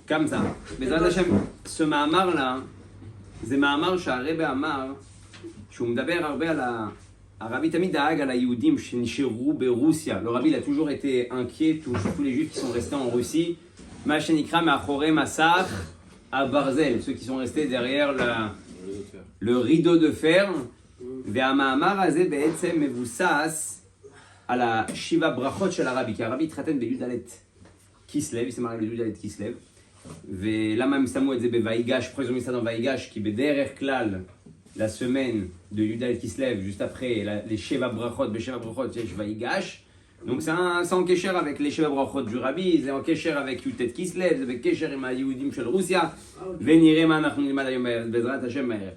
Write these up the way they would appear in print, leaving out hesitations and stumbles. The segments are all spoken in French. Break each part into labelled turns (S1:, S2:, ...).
S1: comme ça. בעזרת השם, ce מאמר là, זה מאמר שהרבי אמר, שהוא מדבר הרבה על הרבי תמיד דאג על היהודים שנשארו ברוסיה. Le rabbi il a toujours été inquiet tous les juifs qui sont restés en Russie. מה שנקרא מאחורי מסך הברזל, ceux qui sont restés derrière le rideau de fer. והמאמר הזה בעצם מבוסס על השבע ברכות של הרבי, כי הרבי התחתן בי"ד כיסלב, il s'est marié בי"ד כיסלב. ולמה הם שמו את זה בויגש, pourquoi ils ont mis ça dans ויגש? כי בדרך כלל, la semaine de י"ד כיסלב, juste après les שבע ברכות, בשבע ברכות יש ויגש. Donc c'est en קשר avec les שבע ברכות du רבי, זה en קשר avec י"ט כיסלב, זה בקשר עם היהודים של רוסיה, ונראה מה אנחנו נלמד היום בעזרת השם מהערב.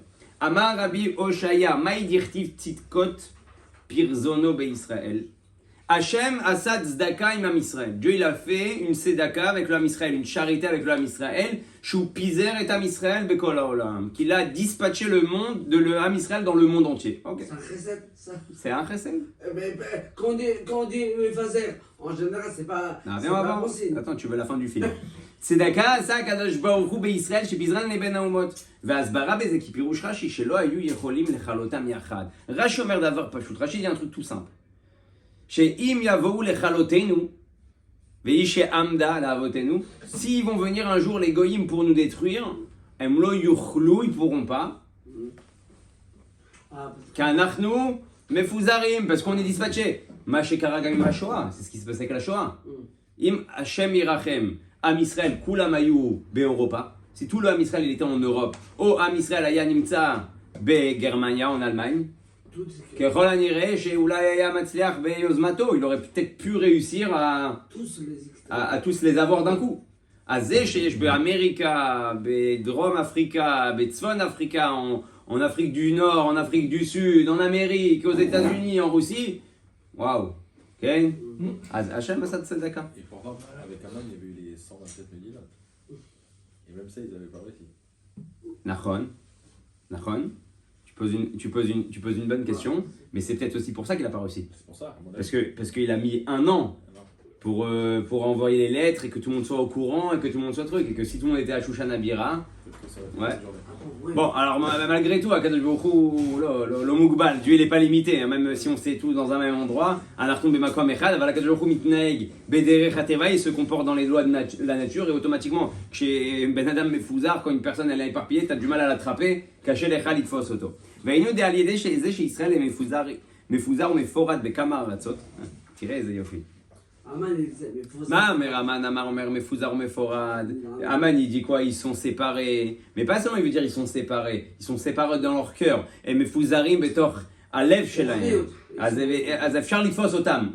S1: אמר רבי הושעיה, מהי דכתיב צדקות פרזונו בישראל? Hachem a sa tzedaka עם עם ישראל. Dieu il a fait une tzedaka avec le עם Israël, une charité avec le עם Israël, שהוא פיזר את עם ישראל בכל העולם, qu'il a dispatché le monde de le עם ישראל dans le monde entier. Okay.
S2: C'est un chesed, ça.
S1: C'est un chesed.
S2: Quand on dit mefazer, en général c'est pas.
S1: Non, viens, on va voir. Attends, tu veux la fin du film. צדקה עשה הקדוש ברוך הוא בישראל שפיזרן לבין האומות. והסברה בזה כי פירוש רש"י שלא היו יכולים לכלותם יחד. רש"י אומר דבר פשוט, רש"י dit un truc tout simple. שאם יבואו לכלותנו, ואיש שעמדה לאבותינו, s'ils vont venir un jour les goyim pour nous détruire, הם לא יוכלו, ils pourront pas. qu'aנחנו מפוזרים, parce qu'on est dispatché. מה שקרה גם עם השואה, c'est ce qui se passait avec la Shoah. אם השם ירחם, עם ישראל, כולם היו באירופה, si tout le עם ישראל il était en Europe, או עם ישראל היה נמצא בגרמניה, en Allemagne, ככל הנראה שאולי היה מצליח ביוזמתו, il aurait peut-être pu réussir à tous les avoir d'un coup. אז זה שיש באמריקה, בדרום אפריקה, בצפון אפריקה, en Afrique du Nord, en Afrique du Sud, en Amérique, aux États-Unis, en Russie, waouh, כן? אז השם עשה צדקה.
S3: Et pourtant, avec Aman, il y avait eu les 127 Médillat. Et même ça, ils n'avaient pas réussi.
S1: נכון, נכון. Tu poses une bonne question, mais c'est peut-être aussi pour ça qu'il n'a pas réussi.
S3: C'est pour ça, à mon avis.
S1: Parce qu'il a mis un an pour envoyer les lettres et que tout le monde soit au courant et que tout le monde soit truc. Et que si tout le monde était à Shushan Abira. Ouais. Bon, alors malgré tout, Akadosh Baruch Hu, le Mugbal, Dieu il n'est pas limité, hein, même si on sait tout dans un même endroit. Anartum bemakom echad, aval Akadosh Baruch Hu mitnaeg bederech hateva, il se comporte dans les lois de la nature et automatiquement, chez Ben Adam Mefouzar, quand une personne elle est éparpillée, tu as du mal à l'attraper, caché l'echad itfos auto. והיינו די על ידי שזה שישראל הם מפוזר ומפורד בכמה ארצות. תראה איזה יופי. מה אומר אמן אומר מפוזר ומפורד? אמן il dit quoi? Ils sont séparés. Mais pas seulement il veut dire ils sont séparés. Ils sont séparés dans leur cœur. הם מפוזרים בתוך הלב שלהם. אז אפשר לתפוס אותם.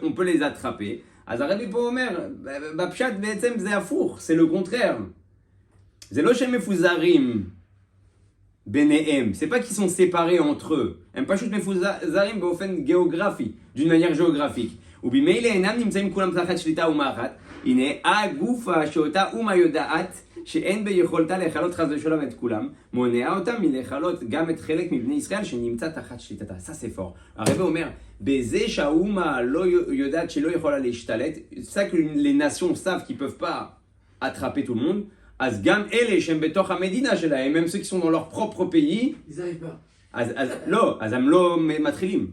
S1: On peut les attraper. אז הרבי פה אומר, בפשט בעצם זה הפוך. C'est le contraire. זה לא שהם מפוזרים. Benehem, c'est pas qu'ils sont séparés entre eux. הם פשוט מפוזרים באופן גיאוגרפי, d'une manière géographique. ובמילא אינם נמצאים כולם תחת שליטה אומה אחת. הנה, הגופה שאותה אומה יודעת שאין ביכולתה לכלות חס ושלום את כולם, מונע אותם מלכלות גם את חלק מבני ישראל שנמצא תחת שליטתה. Ça c'est fort. הרב אומר, בזה שהאומה לא יודעת שלא יכולה להשתלט, c'est ça que les nations savent qu'ils peuvent pas attraper tout le monde. אז גם אלה שהם בתוך המדינה שלהם, même ceux qui sont dans leur propre pays,
S2: ils n'arrivent pas.
S1: לא, אז הם לא מתחילים.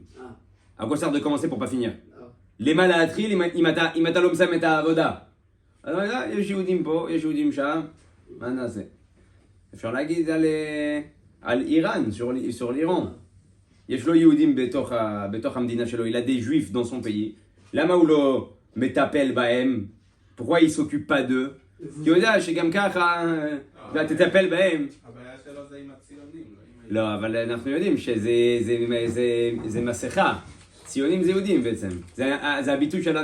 S1: À quoi sert de commencer pour pas finir? למה להתחיל אם אתה לא מסיים את העבודה? אז יש יהודים פה, יש יהודים שם, מה נעשה? אפשר להגיד על איראן, sur l'Iran. יש לו יהודים בתוך המדינה שלו, il a des juifs dans son pays. למה הוא לא מטפל בהם? pourquoi il s'occupe pas d'eux? כי הוא יודע שגם ככה, אתה תטפל בהם.
S4: הבעיה שלו זה עם הציונים.
S1: לא, אבל אנחנו יודעים שזה מסכה. ציונים זה יהודים בעצם. זה הביטוי של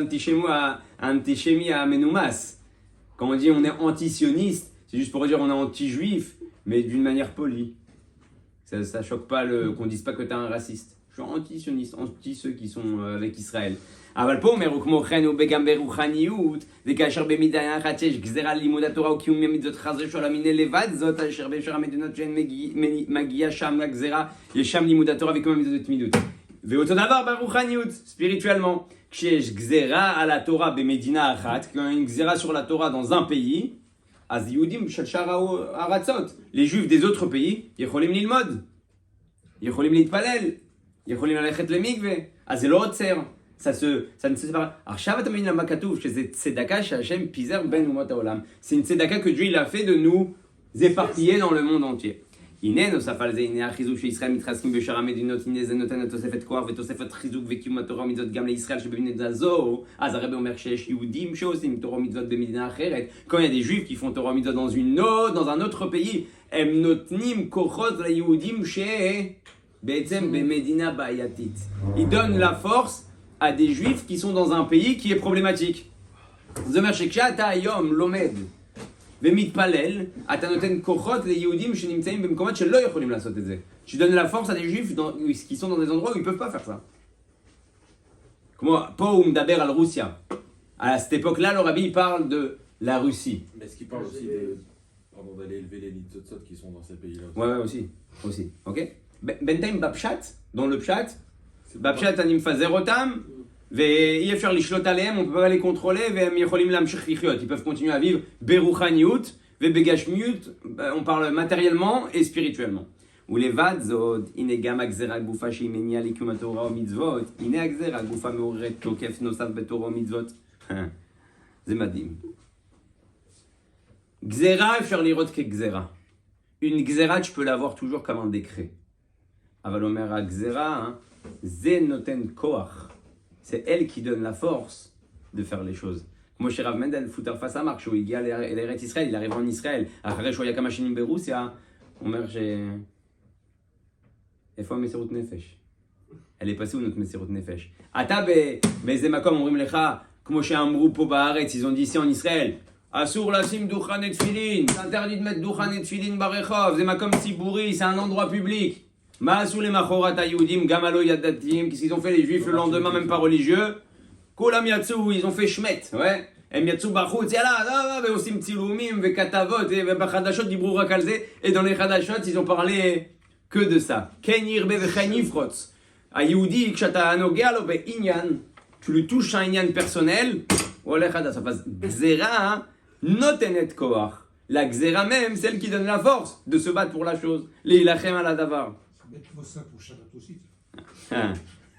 S1: האנטישמי המנומס. Quand on dit on est anti-sioniste, c'est juste pour dire on est anti-juif, mais d'une manière polie. Ça choque pas qu'on dise pas que t'es un raciste. Je suis anti-sioniste, anti ceux qui sont avec Israël. אבל פה אומר, וכמו כן הוא גם ברוחניות, וכאשר במידה אחת שיש גזירה לימוד התורה וקיום המצוות חס ושלום, הנה לבד זאת אשר בשאר המדינות שהן מגיעה שם לגזירה, יש שם לימוד התורה וקיום המצוות בתמידות. ואותו דבר ברוחניות, ספיריטואלment, כשיש גזירה על התורה במדינה אחת, quand il y a une גזירה sur la Torah dans un pays, אז יהודים של שאר הארצות, les juifs des autres pays, יכולים ללמוד, יכולים להתפלל, יכולים ללכת למקווה, אז זה לא עוצר, ça ne se sépare. עכשיו אתה מבין למה כתוב שזה צדקה שהשם פיזר בין אומות העולם. C'est une tzedaka que Dieu il a fait de nous éparpiller dans le monde entier. הנה נוסף על זה, הנה החיזוק שישראל מתחזקים בשאר המדינות, הנה זה נותן לתוספת כוח ותוספת חיזוק וקיום התורה ומצוות גם לישראל שבמדינה הזו. אז הרב אומר שיש יהודים שעושים תורה ומצוות במדינה אחרת. Quand il y a des juifs qui font תורה ומצוות dans un autre pays, הם נותנים כוחות ליהודים שבעצם במדינה בעייתית. Ils donnent la force à des juifs qui sont dans un pays qui est problématique. זאת אומרת שכשאתה היום לומד ומתפלל, אתה נותן כוחות ליהודים שנמצאים במקומות שלא יכולים לעשות את זה. Tu donnes la force à des juifs qui sont dans des endroits où ils ne peuvent pas faire ça. כמו פה הוא מדבר על רוסיה. À cette époque-là, le rabbi parle de la Russie.
S3: Mais est-ce qu'il parle aussi d'aller élever les nitzotzot qui sont dans ces pays-là?
S1: Ouais, aussi. Ok. בינתיים בפשט, dans le פשט, בפשט אני מפזר אותם, ואי אפשר לשלוט עליהם, on peut pas les contrôler, והם יכולים להמשיך לחיות. Ils peuvent continuer à vivre ברוחניות ובגשמיות, on parle matériellement et spirituellement. ולבד זאת, הנה גם הגזרה גופה שהיא מניעה לקיום התורה ומצוות, הנה הגזרה גופה מעוררת תוקף נוסף בתורה ומצוות. זה מדהים. גזרה אפשר לראות כגזרה. Une גזרה, tu peux l'avoir toujours comme un décret. אבל אומר הגזרה, זה נותן כוח. C'est elle qui donne la force de faire les choses. כמו שרב מנדל פוטר פסאמר, כשהוא הגיע לארץ ישראל, il arrive en Israël, אחרי שהוא היה כמה שנים ברוסיה, הוא אומר איפה המסירות נפש? Elle est passée où notre מסירות נפש? אתה באיזה מקום אומרים לך, כמו שאמרו פה בארץ, ils ont dit ici en Israël, אסור לשים דוכן תפילין, c'est interdit de mettre דוכן תפילין ברחוב, זה מקום ציבורי, c'est un endroit public. מה עשו למחרת היהודים, גם הלא ידעתיים, qu'est-ce qu'ils ont fait les juifs le lendemain, même pas religieux? כולם יצאו, ils ont fait שמט, ouais? הם יצאו בחוץ, יאללה, ועושים צילומים וכתבות, ובחדשות דיברו רק על זה, et dans les חדשות, ils ont parlé que de ça. כן ירבה וכן יפרוץ. היהודי, כשאתה נוגע לו בעניין, tu lui touches un עניין personnel, הוא הולך עד הסוף. אז גזירה נותנת כוח. La gzera même, celle qui donne la force de se battre pour la chose. להילחם על הדבר.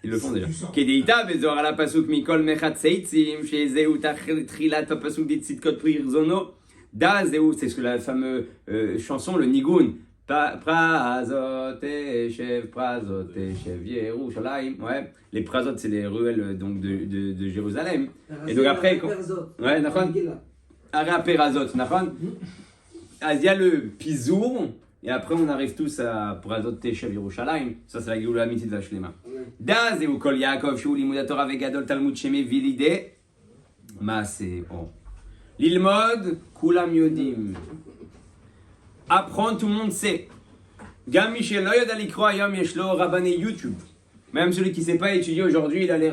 S1: Ils le font déjà. כדאיתה בזוהר על הפסוק מכל מחצייצים, שזהו תחילת הפסוק דצדקות פרי ירזונו. דא זהו, c'est la fameuse chanson, le ניגון. פרזות תשב ירושלים. Ouais. Les prazot, c'est les ruelles donc, de Jérusalem. Et donc après... Ouais, נכון? הרי הפרזות, נכון? אז il y a le פיזור. Et après, on arrive tous à Prazot Teshev Yerushalayim. Ça, c'est la Géoula Amitit Vashlema. Da, zeu kol Yaakov, shu limud Torah vegadol Talmud shemevii lidei maaseh. Lilmod, kulam yodim. Apprendre, tout le monde sait. Gam mi shelo yoda likro hayom yesh lo rabbanei YouTube. Même celui qui ne sait pas étudier aujourd'hui, il a les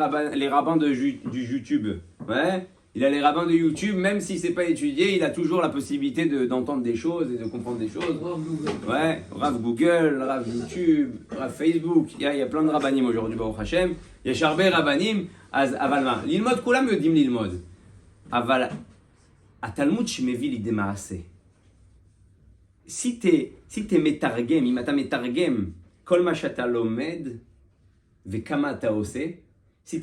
S1: rabbins du YouTube. Ouais. Il a les rabbins de YouTube, même s'il ne sait pas étudier, il a toujours la possibilité d'entendre des choses et de comprendre des choses. Ouais, Rav Google, Rav YouTube, Rav Facebook, il y a plein de rabbanim aujourd'hui, Baruch Hashem. Il y a Charbé rabbanim, אבל מה? ללמוד, כולם יודעים ללמוד. אבל התלמוד שמביא לידי מעשה. Si t'es מתרגם, אם אתה מתרגם כל מה שאתה לומד וכמה אתה עושה, si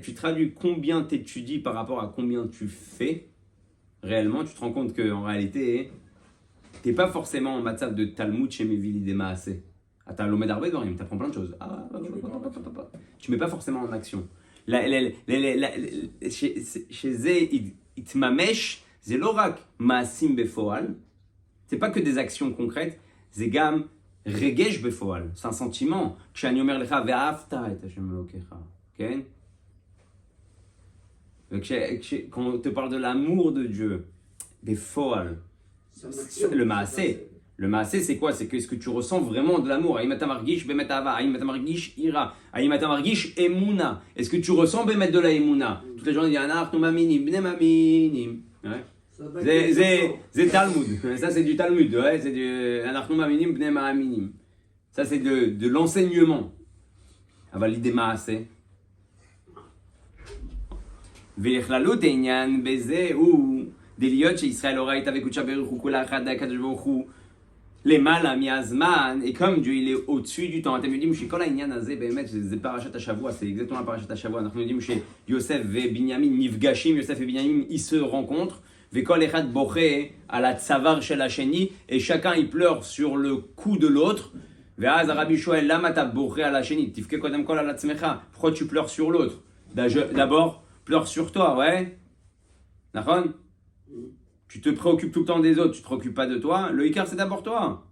S1: tu traduis combien tu étudies par rapport à combien tu fais, réellement, tu te rends compte qu'en réalité, tu n'es pas forcément en matière de Talmud chez Mevili des Maaseh. Tu as l'Omed Arbe Dvarim, tu apprends plein de choses. Tu ne mets pas forcément en action. Chez Zé, Itmamesh, c'est l'orak Maasim Befoal. Ce n'est pas que des actions concrètes, c'est gam Regesh Befoal. C'est un sentiment. כשאני אומר לך, ואהבת את השם אלוקיך. Okay. Quand on te parle de l'amour de Dieu, des foal, le maaseh. Le maaseh, c'est quoi? C'est que ce que tu ressens vraiment de l'amour. Aïm ata margish bemet ahava, aïm ata margish ira, aïm ata margish emuna. Est-ce que tu ressens bemet de la emuna? Toutes les gens disent anachnu maminim, bnei maminim. C'est Talmud. Ça c'est du Talmud. Ouais, c'est du anachnu maminim, bnei maminim. Ça c'est de l'enseignement. Aval l'idée maaseh. ולכללות העניין בזה הוא D'Eliot, chez Israël, Oraïta, Vekucha, Beruchu, Kula, Chada, Kadosh Baruchu, les mal miazman, et comme Dieu il est au-dessus du temps, me dit, chez Kola Inyan Azé, Behemet, c'est Parashat Hashavua, c'est exactement la Parashat Hashavua. Donc, nous dit, chez Yosef et Binyamin, Nifgashim, Yosef et Binyamin, ils se rencontrent, Vekol Echad Boché, à la Tsavar Shel Hasheni, et chacun il pleure sur le cou de l'autre. Ve'az Rabbi Shoel, Lama ta Boché à la Hasheni, Tifke Kodem Kol à la Tzmecha, pourquoi tu pleures sur l'autre? D'abord, pleure sur toi, ouais. D'accord? Tu te préoccupes tout le temps des autres, tu ne te préoccupes pas de toi. Le Icar, c'est d'abord toi.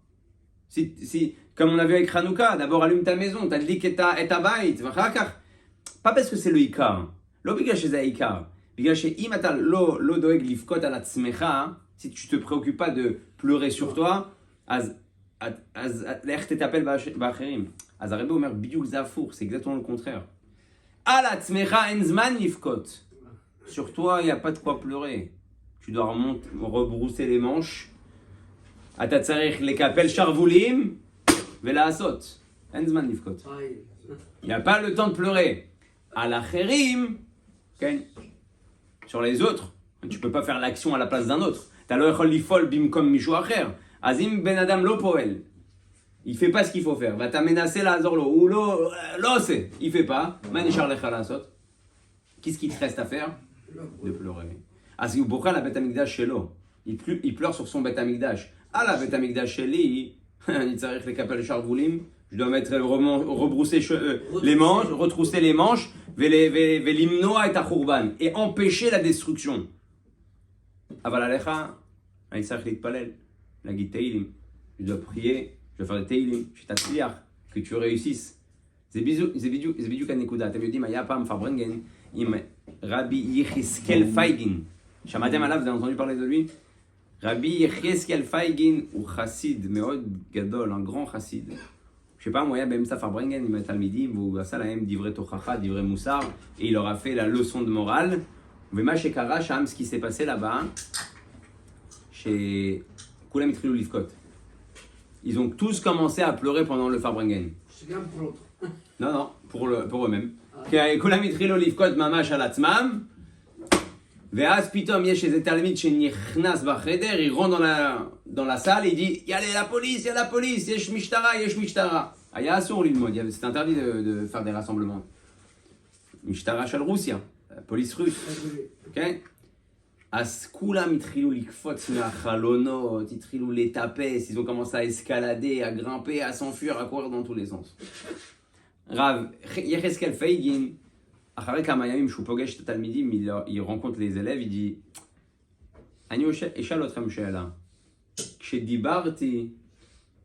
S1: Si, comme on a vu avec Hanouka, d'abord allume ta maison, t'as dit que ta baït. Pas parce que c'est le Icar. L'obliga chez le Icar. Si tu ne te préoccupes pas de pleurer sur toi, c'est exactement le contraire. Sur toi, il n'y a pas de quoi pleurer. Tu dois rebrousser les manches. Il n'y a pas le temps de pleurer. À la chérim, sur les autres, tu ne peux pas faire l'action à la place d'un autre. Tu as l'ifol bimkom mishu acher. Azim ben adam lo poel. Il ne fait pas ce qu'il faut faire. Va t'amenacer la zorlo. Ou lo c'est. Il ne fait pas. Manichar lecha la sot. Qu'est-ce qu'il te reste à faire? De pleurer. Azim pourquoi la bête amigdash shelo? Il pleure sur son bête amigdash. À la bête amigdash sheli, il s'arrête les kapel charvoulim. Je dois rebrousser les manches, retrousser les manches, velimnoa et achurban, et empêcher la destruction. Aval alecha, il s'arrête les palel, la guide teilim. Je dois prier, je dois faire des teilim, je t'attire, que tu réussisses. C'est bidou kanekuda. Tu me dis, Maya pam farbringen, Rabbi Yecheskel Feigin. Shamatem alav, vous avez entendu parler de lui? Rabbi Yecheskel Feigin ou chassid, meod gadol, un grand chassid. Je sais pas, moi, ben ça farbringen, il m'a talmidi, vous ça la même divrei tochacha, divrei moussar, et il leur a fait la leçon de morale. Vema shekara sham, ce qui s'est passé là-bas, chez Kulam Itrilou Livkot. Ils ont tous commencé à pleurer pendant le farbringen.
S2: Chacun pour l'autre.
S1: Non, pour eux-mêmes. Kulam Itrilou Livkot mamash alatzmam. Ve'az pitom yesh ez talmid shenichnas bacheder, il rentre dans la salle et il dit, il y a la police, yesh mishtara. Aya asur lilmod, c'est interdit de faire des rassemblements. Mishtara shel Russia, la police russe. OK? As kulam itrilou likfot me'achalonot, itrilou les taper, ils ont commencé à escalader, à grimper, à s'enfuir, à courir dans tous les sens. Rav Yecheskel Feigin, אחרי כמה ימים שהוא פוגש את התלמידים, il rencontre les élèves, il dit אני אשאל אתכם שאלה. כשדיברתי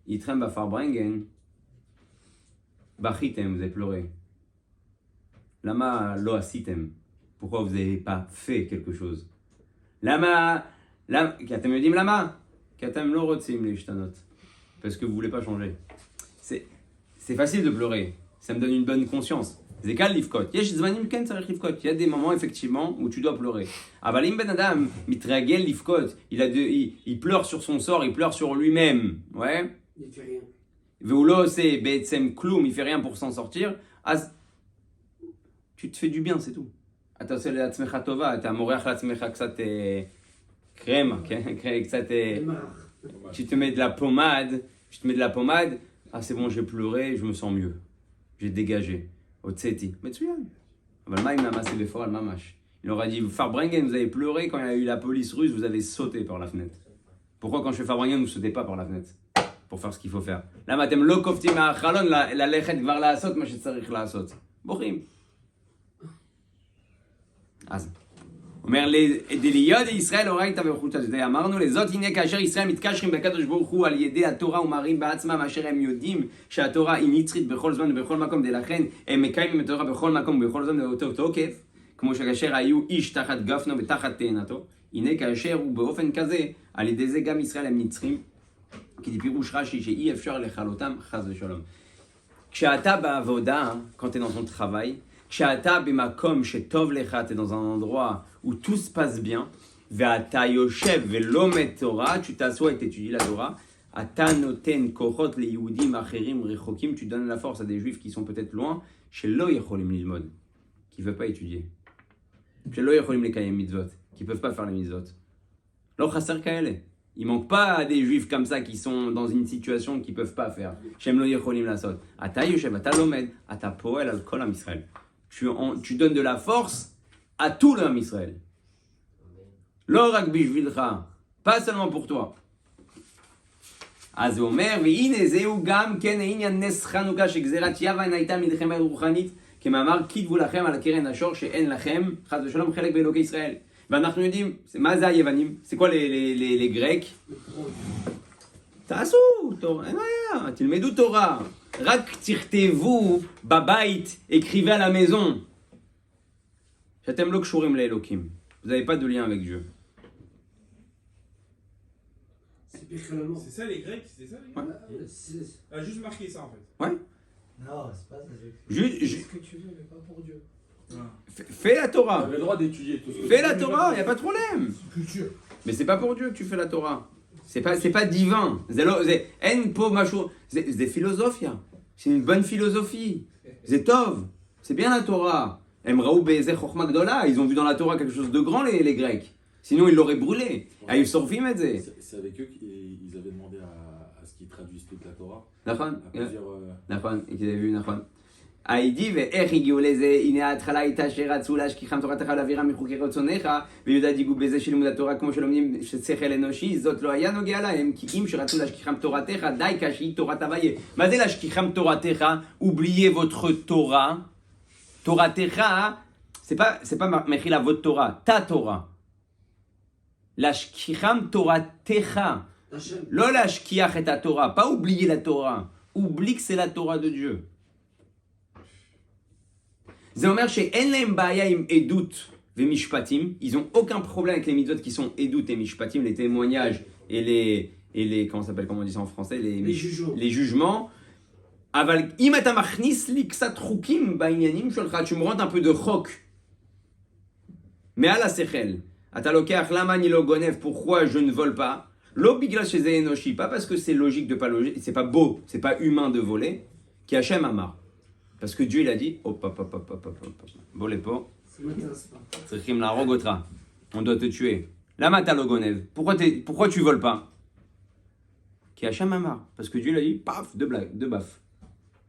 S1: איתכם בפרברנגן, בכיתם, vous avez pleuré. למה לא עשיתם? Pourquoi vous n'avez pas fait quelque chose? למה? כי אתם יודעים למה? כי אתם לא רוצים להשתנות. Parce que vous ne voulez pas changer. C'est facile de pleurer. Ça me donne une bonne conscience. Il y a des moments effectivement où tu dois pleurer. Il pleure sur son sort, il pleure sur lui-même. Ouais.
S2: Il fait rien.
S1: Il fait rien pour s'en sortir. Tu te fais du bien, c'est tout. Tu te mets de la pommade. Ah, c'est bon, j'ai pleuré, je me sens mieux. J'ai dégagé. Otseti. Mais tu viens. Il leur a dit, Farbringen, vous avez pleuré quand il y a eu la police russe, vous avez sauté par la fenêtre. Pourquoi quand je fais Farbringen, vous ne sautez pas par la fenêtre? Pour faire ce qu'il faut faire. Là, matem lo kofti ma'achalon, la lechet gvar la'asot, ma shetzarich la'asot. Bochim. Az. אומר דליוד ישראל אורייתא וחוצה, זה אמרנו לזאת הנה כאשר ישראל מתקשרים בקדוש ברוך הוא על ידי התורה ומראים בעצמם אשר הם יודעים שהתורה היא נצחית בכל זמן ובכל מקום, ולכן הם מקיימים את התורה בכל מקום ובכל זמן באותו תוקף, כמו שכאשר היו איש תחת גפנו ותחת תאנתו, הנה כאשר הוא באופן כזה, על ידי זה גם ישראל הם נצחים, כי זה פירוש רש"י שאי אפשר לכלותם חס ושלום. כשאתה בעבודה, quand t'es dans ton travail, כשאתה במקום שטוב לך, t'es dans un endroit où tout se passe bien, ואתה יושב ולומד תורה, tu t'assois et t'étudies la Torah, אתה נותן כוחות ליהודים אחרים רחוקים, tu donnes la force à des juifs qui sont peut-être loin, שלא יכולים ללמוד, qui ne veulent pas étudier, שלא יכולים לקיים מצוות, qui ne peuvent pas faire les mitzvot. Lo chasser kaele. Il manque pas des juifs comme ça qui sont dans une situation qu'ils peuvent pas faire. Shem lo yecholim lasot. Ata yoshev, ata lomed, ata poel al kol am Israël. Tu donnes de la force à tout l'homme Israël. Lo rak bishvilcha. Pas seulement pour toi. אז הוא אומר, והנה זהו גם כן העניין נס חנוכה שגזירת יוון הייתה מלחמה רוחנית, כמאמר כתבו לכם על הקרן השור שאין לכם, חס ושלום, חלק באלוקי ישראל. ואנחנו יודעים, מה זה היוונים? זה quoi les Grecs? תעשו, אין בעיה, תלמדו תורה. רק תכתבו בבית, écrivez à la maison. שאתם לא קשורים לאלוקים. Vous n'avez pas de lien avec Dieu.
S2: C'est pire que le mot.
S4: C'est ça les Grecs, c'est ça les Grecs
S2: C'est-
S4: Juste marquer ça en fait.
S5: Non, c'est pas ça.
S1: Juste,
S5: Ce que tu veux, mais pas pour Dieu.
S1: fais la
S3: Tu
S1: Torah.
S3: avais le droit d'étudier tout ce que
S1: Fais
S3: tu
S1: la
S3: veux,
S1: Torah,
S3: mais
S1: y a pas de problème.
S5: Culture.
S1: Mais c'est pas pour Dieu que tu fais la Torah. C'est pas divin. En po mashu. C'est philosophia. C'est une bonne philosophie. C'est tov. C'est bien la Torah. Emraou be'ezeh chokhma gdola. Ils ont vu dans la Torah quelque chose de grand les Grecs. Sinon ils l'auraient brûlé. Ils sorfim et zeh.
S3: C'est avec eux qu'ils avaient demandé à ce qu'ils traduisent toute la Torah.
S1: Nachon.
S3: À plusieurs.
S1: נכון, כי זה הביא נכון. היידי ואיך הגיעו לזה, הנה ההתחלה הייתה שרצו להשכיחם תורתך ולהעבירם מחוקי רצונך, ויהודה דיגו בזה שלימוד התורה כמו שלומדים ששכל אנושי, זאת לא היה נוגע להם, כי אם שרצו להשכיחם תורתך, די כשהיא תורת הוויה. מה זה להשכיחם תורתך? oubliez votre Torah. תורתך, c'est pas מכילה votre Torah, ta Torah. להשכיחם תורתך.
S2: Hachem.
S1: לא להשכיח את התורה, pas oublier la Torah. Oublie que c'est la Torah de Dieu. זה אומר שאין להם בעיה עם עדות ומשפטים, ils ont aucun problème avec les mitzvot qui sont עדות et משפטים, les témoignages et les comment on dit ça en français,
S2: Les jugements.
S1: les jugements. אבל אם אתה מכניס לי קצת חוקים בעניינים שלך, tu me rentres un peu de חוק מעל השכל, אתה לוקח למה אני לא גונב, pourquoi je ne vole pas, לא בגלל שזה אנושי, pas parce que c'est logique de pas loger, c'est pas beau, c'est pas humain de voler, כי השם אמר. Parce que Dieu il a dit, hop, volez pas,
S2: Ça m'intéresse pas.
S1: צריכים להרוג אותך, on doit te tuer. למה אתה לא גונב? Pourquoi tu voles pas? כי השם אמר. Parce que Dieu il a dit, paf, de baf.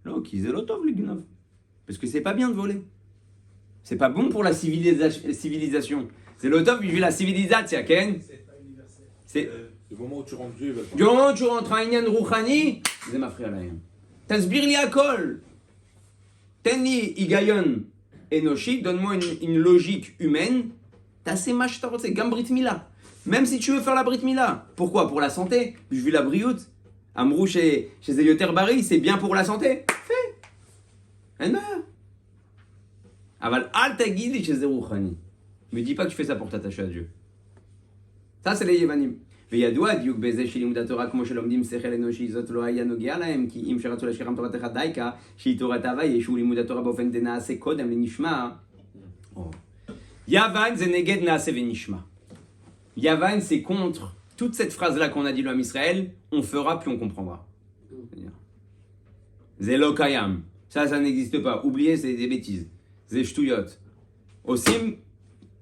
S1: לא, כי זה לא טוב לגנוב. Parce que c'est pas bien de voler. C'est pas bon pour la civilisation. C'est le top, vu la civilisation, Ken.
S4: C'est pas universel.
S1: C'est
S3: Le moment où tu rentres Dieu, il va te
S1: du moment où tu rentres à Inyan Rouhani, זה מפריע להם. תסביר לי הכל. תן לי היגיון אנושי, donne-moi une logique humaine, תעשה מה שאתה רוצה, גם ברית מילה. Même si tu veux faire la ברית מילה. Pourquoi? Pour la santé, בשביל הבריאות. אמרו שזה יותר בריא, c'est bien pour la santé. fais. אין בעיה. אבל אל תגיד לי שזה רוחני. Me dis pas que tu fais ça pour t'attacher à Dieu. Ça, c'est les יוונים. וידוע הדיוק בזה שלימוד התורה כמו שלומדים שכל אנושי זאת לא היה נוגע להם כי אם שרצו להשכיחם תורתך דייקה שהיא תורת הוויה שהוא לימוד התורה באופן דנעשה קודם לנשמע. יוון זה נגד נעשה ונשמע. יוון c'est contre toute cette phrase là qu'on a dit l'homme Israël, on fera puis on comprendra. זה לא קיים. Ça n'existe pas. Oubliez, c'est des bêtises. זה שטויות. עושים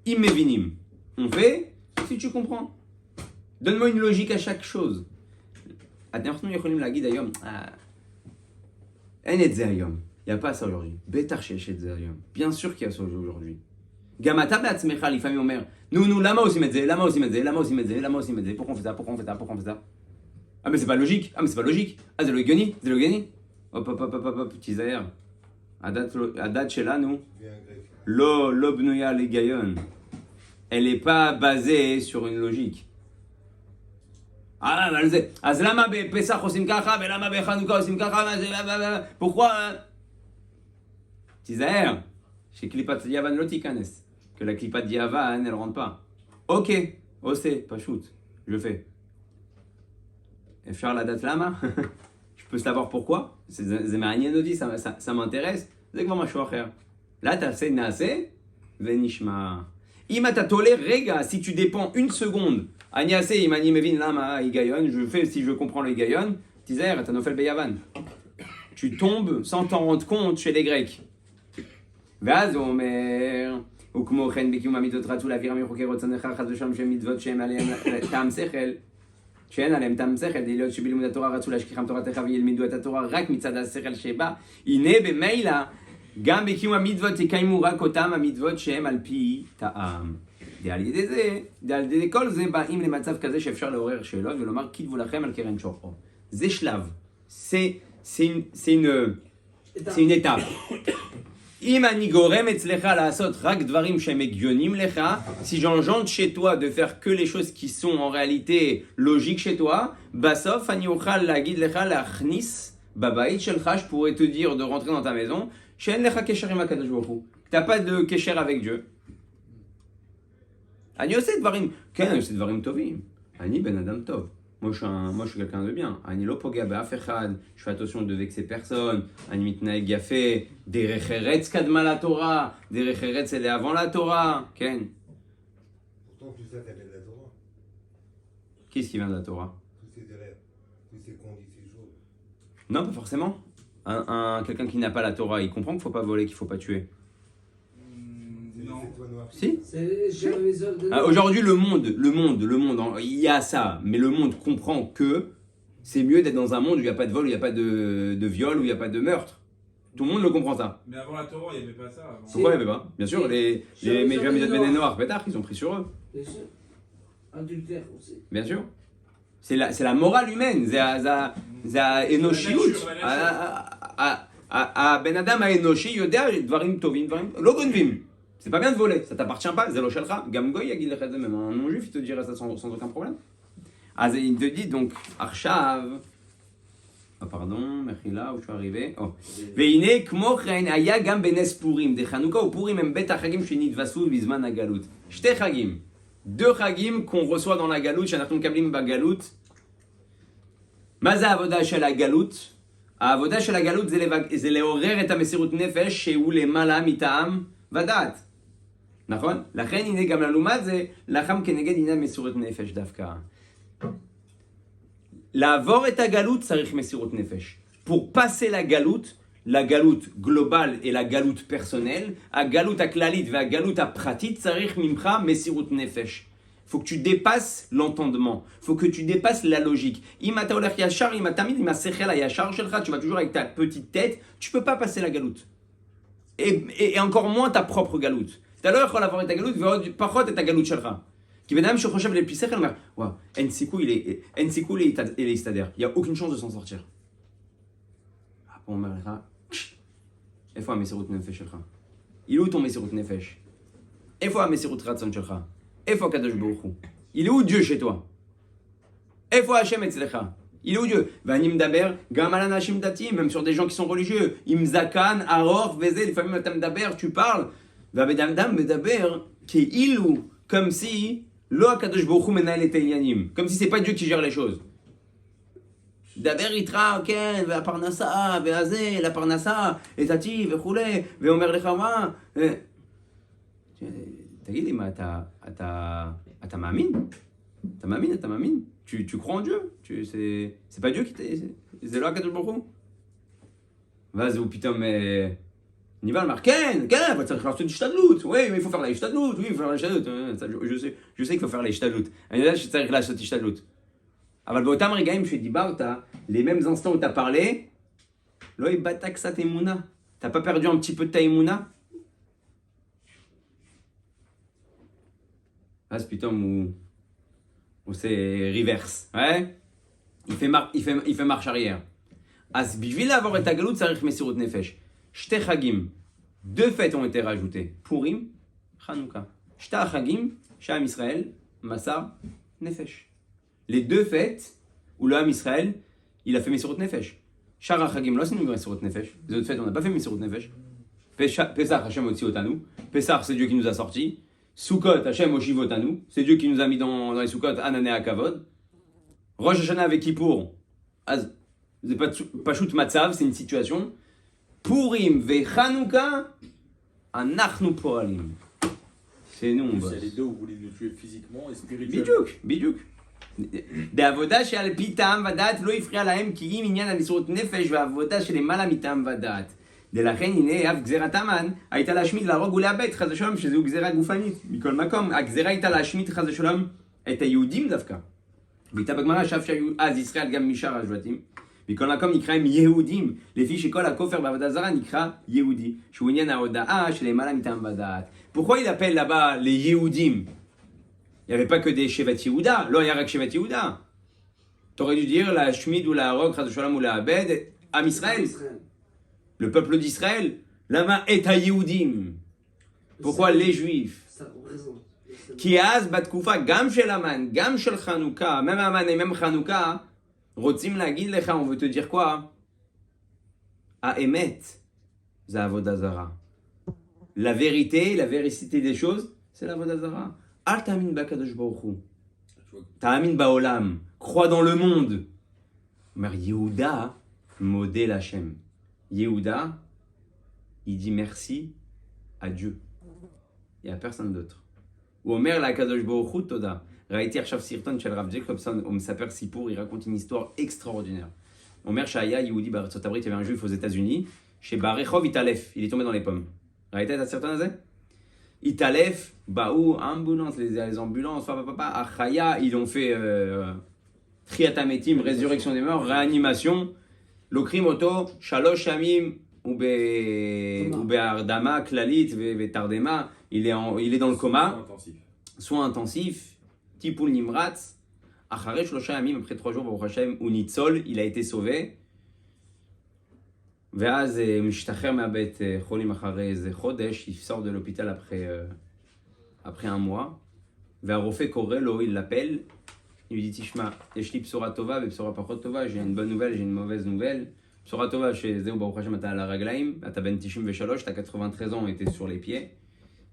S1: אם מבינים. On fait si tu comprends. Donne-moi une logique à chaque chose. אנחנו יכולים להגיד היום, אין את זה היום. Il n'y a pas ça aujourd'hui. בטח שיש את זה היום. Bien sûr qu'il y a ça aujourd'hui. גם אתה בעצמך לפעמים אומר, נו, למה עושים את זה? למה עושים את זה? למה עושים את זה? למה עושים את זה? pourquoi on fait ça? pourquoi on fait ça? pourquoi on fait ça? Ah mais c'est pas logique. Ah mais c'est pas logique. Ah זה לא הגיוני. זה לא הגיוני. הופ, תיזהר. הדת שלנו לא בנויה על היגיון. Elle n'est pas basée sur une logique. אבל זה, אז למה בפסח עושים ככה ולמה בחנוכה עושים ככה? pourquoi? תיזהר, שקליפת יוון לא תיכנס, que la קליפת יוון elle rentre pas. ok, עושה, פשוט, je fais. אפשר לדעת למה? je peux savoir pourquoi? זה מעניין אותי, ça m'intéresse, זה כבר משהו אחר. là תעשה נעשה ונשמע. אם אתה תולה רגע, si tu dépends une seconde, Agnase, Imani Mevin Lama, Igayon, je fais si je comprends le Igayon, Tizer, Tanofel Beyavan. Tu tombes sans t'en rendre compte chez les Grecs. Vaz Omer, וכמו כן בקיום המידות רצו להעביר מחוקי רצונך חס ושלום שהם מצוות שהם עליהם טעם שכל, שאין עליהם טעם שכל, דליות שבלימוד התורה רצו להשכיחם תורתך וילמדו את התורה רק מצד השכל שבא. הנה במילא גם בקיום המצוות יקיימו רק אותם המצוות שהם על פי טעם. ועל ידי כל זה באים למצב כזה שאפשר לעורר שאלות ולומר כתבו לכם על קרן שוחו. זה שלב, c'est une étape. אם אני גורם אצלך לעשות רק דברים שהם הגיונים לך, si j'engendre chez toi de faire que les choses qui sont en réalité logiques chez toi, בסוף אני אוכל להגיד לך להכניס בבית שלך, je pourrais te dire de rentrer dans ta maison, שאין לך קשר עם הקדוש ברוך הוא. t'as pas de קשר avec Dieu. אני עושה דברים, כן, אני עושה דברים טובים. אני בן אדם טוב. Moi je suis quelqu'un de bien. אני לא פוגע באף אחד, je fais attention de vexer personne, אני מתנהג יפה, דרך ארץ קדמה לתורה, דרך ארץ אלה avant la Torah, כן.
S6: Pourtant, tu sais qu'elle est de la Torah.
S1: Qu'est-ce qui vient de la Torah?
S6: Tous ces élèves, tous ces qu'on dit ces choses.
S1: Non, pas forcément. Quelqu'un qui n'a pas la Torah, il comprend qu'il ne faut pas voler, qu'il ne faut pas tuer.
S4: Non.
S6: C'est toi noir.
S1: Si.
S2: C'est chez les hommes de
S1: Aujourd'hui, le monde, il y a ça, mais le monde comprend que c'est mieux d'être dans un monde où il n'y a pas de vol, où il n'y a pas de viol, où il n'y a pas de meurtre. Tout le monde le comprend ça.
S4: Mais avant la Torah, il n'y avait pas ça. Avant.
S1: Pourquoi il n'y avait pas? Bien sûr, les Méjamidot Ben Noirs, pétard, ils ont pris sur eux.
S2: Bien sûr. Adultère aussi.
S1: Bien sûr. C'est la morale humaine, זה האנושיות. הבן אדם האנושי יודע דברים טובים, דברים לא גונבים. C'est pas bien de voler, ça t'appartient pas, זה לא שלך. גם גוי יגיד לך את זה, même un non-juif, il te dirait ça sans aucun problème. אז il te dit donc, עכשיו, pardon, מחילה, où je suis arrivé. והנה כמו כן היה גם בנס פורים, דחנוכה ופורים הם בית החגים שנתווספו בזמן הגלות. שתי חגים. deux חגים qu'on reçoit dans la גלות, שאנחנו מקבלים בגלות. מה זה העבודה של הגלות? העבודה של הגלות זה לעורר את המסירות נפש שהוא למעלה מטעם ודעת. נכון? לכן הנה גם לעומת זה, לחם כנגד עניין מסירות נפש דווקא. לעבור את הגלות צריך מסירות נפש. Pour passer la galoute globale et la galoute personnelle, הגלות הכללית והגלות הפרטית צריך ממך מסירות נפש. Faut que tu dépasses l'entendement, faut que tu dépasses la logique. אם אתה הולך ישר, אם אתה תמיד עם השכל הישר שלך, tu vas toujours avec ta petite tête, tu peux pas passer la galoute. Et encore moins ta propre galoute. אתה לא יכול לעבור את הגלות ועוד פחות את הגלות שלך. כי בן אדם שחושב לפי שכל אומר, וואו, אין סיכוי להסתדר, il y a aucune chance de s'en sortir. הוא אומר לך, איפה המסירות נפש שלך? אילו ton מסירות נפש? איפה המסירות רצון שלך? איפה הקדוש ברוך הוא? Il est où Dieu chez toi? איפה השם אצלך? Il est où Dieu? ואני מדבר גם על אנשים דתיים, même sur des gens qui sont religieux, עם זקן, ארוך וזה, לפעמים אתה מדבר, tu parles, והבן אדם מדבר כאילו, comme si לא הקדוש ברוך הוא מנהל את העניינים, comme si c'est pas Dieu qui gère les choses. דבר איתך, כן, והפרנסה, והזה, לפרנסה, את עתי וכולי, ואומר לך מה? תגיד לי, מה, אתה מאמין? אתה מאמין? Tu crois en Dieu? C'est pas Dieu qui זה לא הקדוש ברוך הוא? ואז הוא פתאום נבהל, אמר, כן, אבל צריך לעשות השתדלות. Oui, mais il faut faire להשתדלות, oui, il faut faire להשתדלות. Je sais qu'il faut faire להשתדלות. אני יודע שצריך לעשות השתדלות. אבל באותם רגעים שדיברת, les mêmes instants où tu as parlé, לא איבדת קצת אמונה. T'as pas perdu un petit peu de ta אמונה? אז פתאום הוא עושה ריברס, il fait marche arrière. אז בשביל לעבור את הגלות צריך מסירות נפש. שתי חגים, deux fêtes ont été rajoutées, פורים, חנוכה. שתי החגים שעם ישראל מסר נפש. Les deux fêtes où l'homme Israël, il a fait מסירות נפש. שאר החגים לא עשינו מסירות נפש. Les autres fêtes, on n'a pas fait מסירות נפש. Pessah, Hachem הוציא אותנו. Pessah, c'est Dieu qui nous a sortis. Sukkot, Hachem Oshiv otanu. C'est Dieu qui nous a mis dans les Sukkot, Anané Akavod. Rosh Hashanah avec Kippour. C'est pas shoot matzav, c'est une situation. Purim ve Chanukah, anachnu poalim. C'est nous, on bosse.
S3: C'est les deux où vous voulez nous tuer physiquement et spirituellement.
S1: בדיוק. בעבודה שעל פי טעם ודעת לא הפריע להם כי אם עניין המסירות נפש והעבודה שלמעלה מטעם ודעת. דלכן הנה אף גזירת המן הייתה להשמיד, להרוג ולאבד חס ושלום, שזהו גזירה גופנית. מכל מקום, הגזירה הייתה להשמיד חס ושלום את היהודים דווקא. ואיתה בגמרא שאף שהיו אז ישראל גם משאר השבטים. מכל מקום נקראים יהודים, לפי שכל הכופר בעבודה זרה נקרא יהודי, שהוא עניין ההודעה שלמעלה מטעם ודעת. Pourquoi il appelle là-bas les Yehudim? Il n'y avait pas que des Shevet Yehuda, לא היה רק שבט יהודה. T'aurais dû dire la Shmid ou la Rogue, Chaz Shalom ou la Abed, Am Israël, le peuple d'Israël, là-bas est à Yehudim. Pourquoi les Juifs?
S2: Ça représente.
S1: כי אז בתקופה גם של המן, גם של חנוכה, même המן et même חנוכה, רוצים להגיד לך, on veut te dire quoi? האמת, זה עבודה זרה. La vérité des choses, c'est l'avodat zara. Al ta'amin b'akadosh baruch hu. Ta'amin ba'olam. Crois dans le monde. Mais Yehuda, modèle Hachem. Yehuda, il dit merci à Dieu. Il n'y a personne d'autre. Ou Omer la kadosh baruch hu toda. ראיתי עכשיו סרטון של רב ג'קובסון, הוא מספר סיפור, il raconte une histoire extraordinaire. Omer שהיה יהודי בארצות הברית, il y avait un juif aux États-Unis, שברחוב התעלף, il est tombé dans les pommes. ראית את הסרטון הזה? התעלף, באו אמבולנס, les ambulances, החיה, ils ont fait תחיית המתים, résurrection des morts, réanimation, לוקחים אותו 3 ימים, הוא בהרדמה כללית ותרדמה, il est dans le coma, soins intensifs, טיפול נמרץ, אחרי 3 ימים, après 3 jours, ברוך השם, הוא ניצול, il a été sauvé, ואז משתחרר מהבית חולים אחרי איזה חודש, il sort de l'hôpital après un mois, והרופא קורא לו, il l'appelle, il lui dit, תשמע, יש לי בשורה טובה ובשורה פחות טובה, j'ai une bonne nouvelle, j'ai une mauvaise nouvelle. בשורה טובה שזהו ברוך השם אתה על הרגליים, אתה בן 93, אתה 93 ans, était sur les pieds.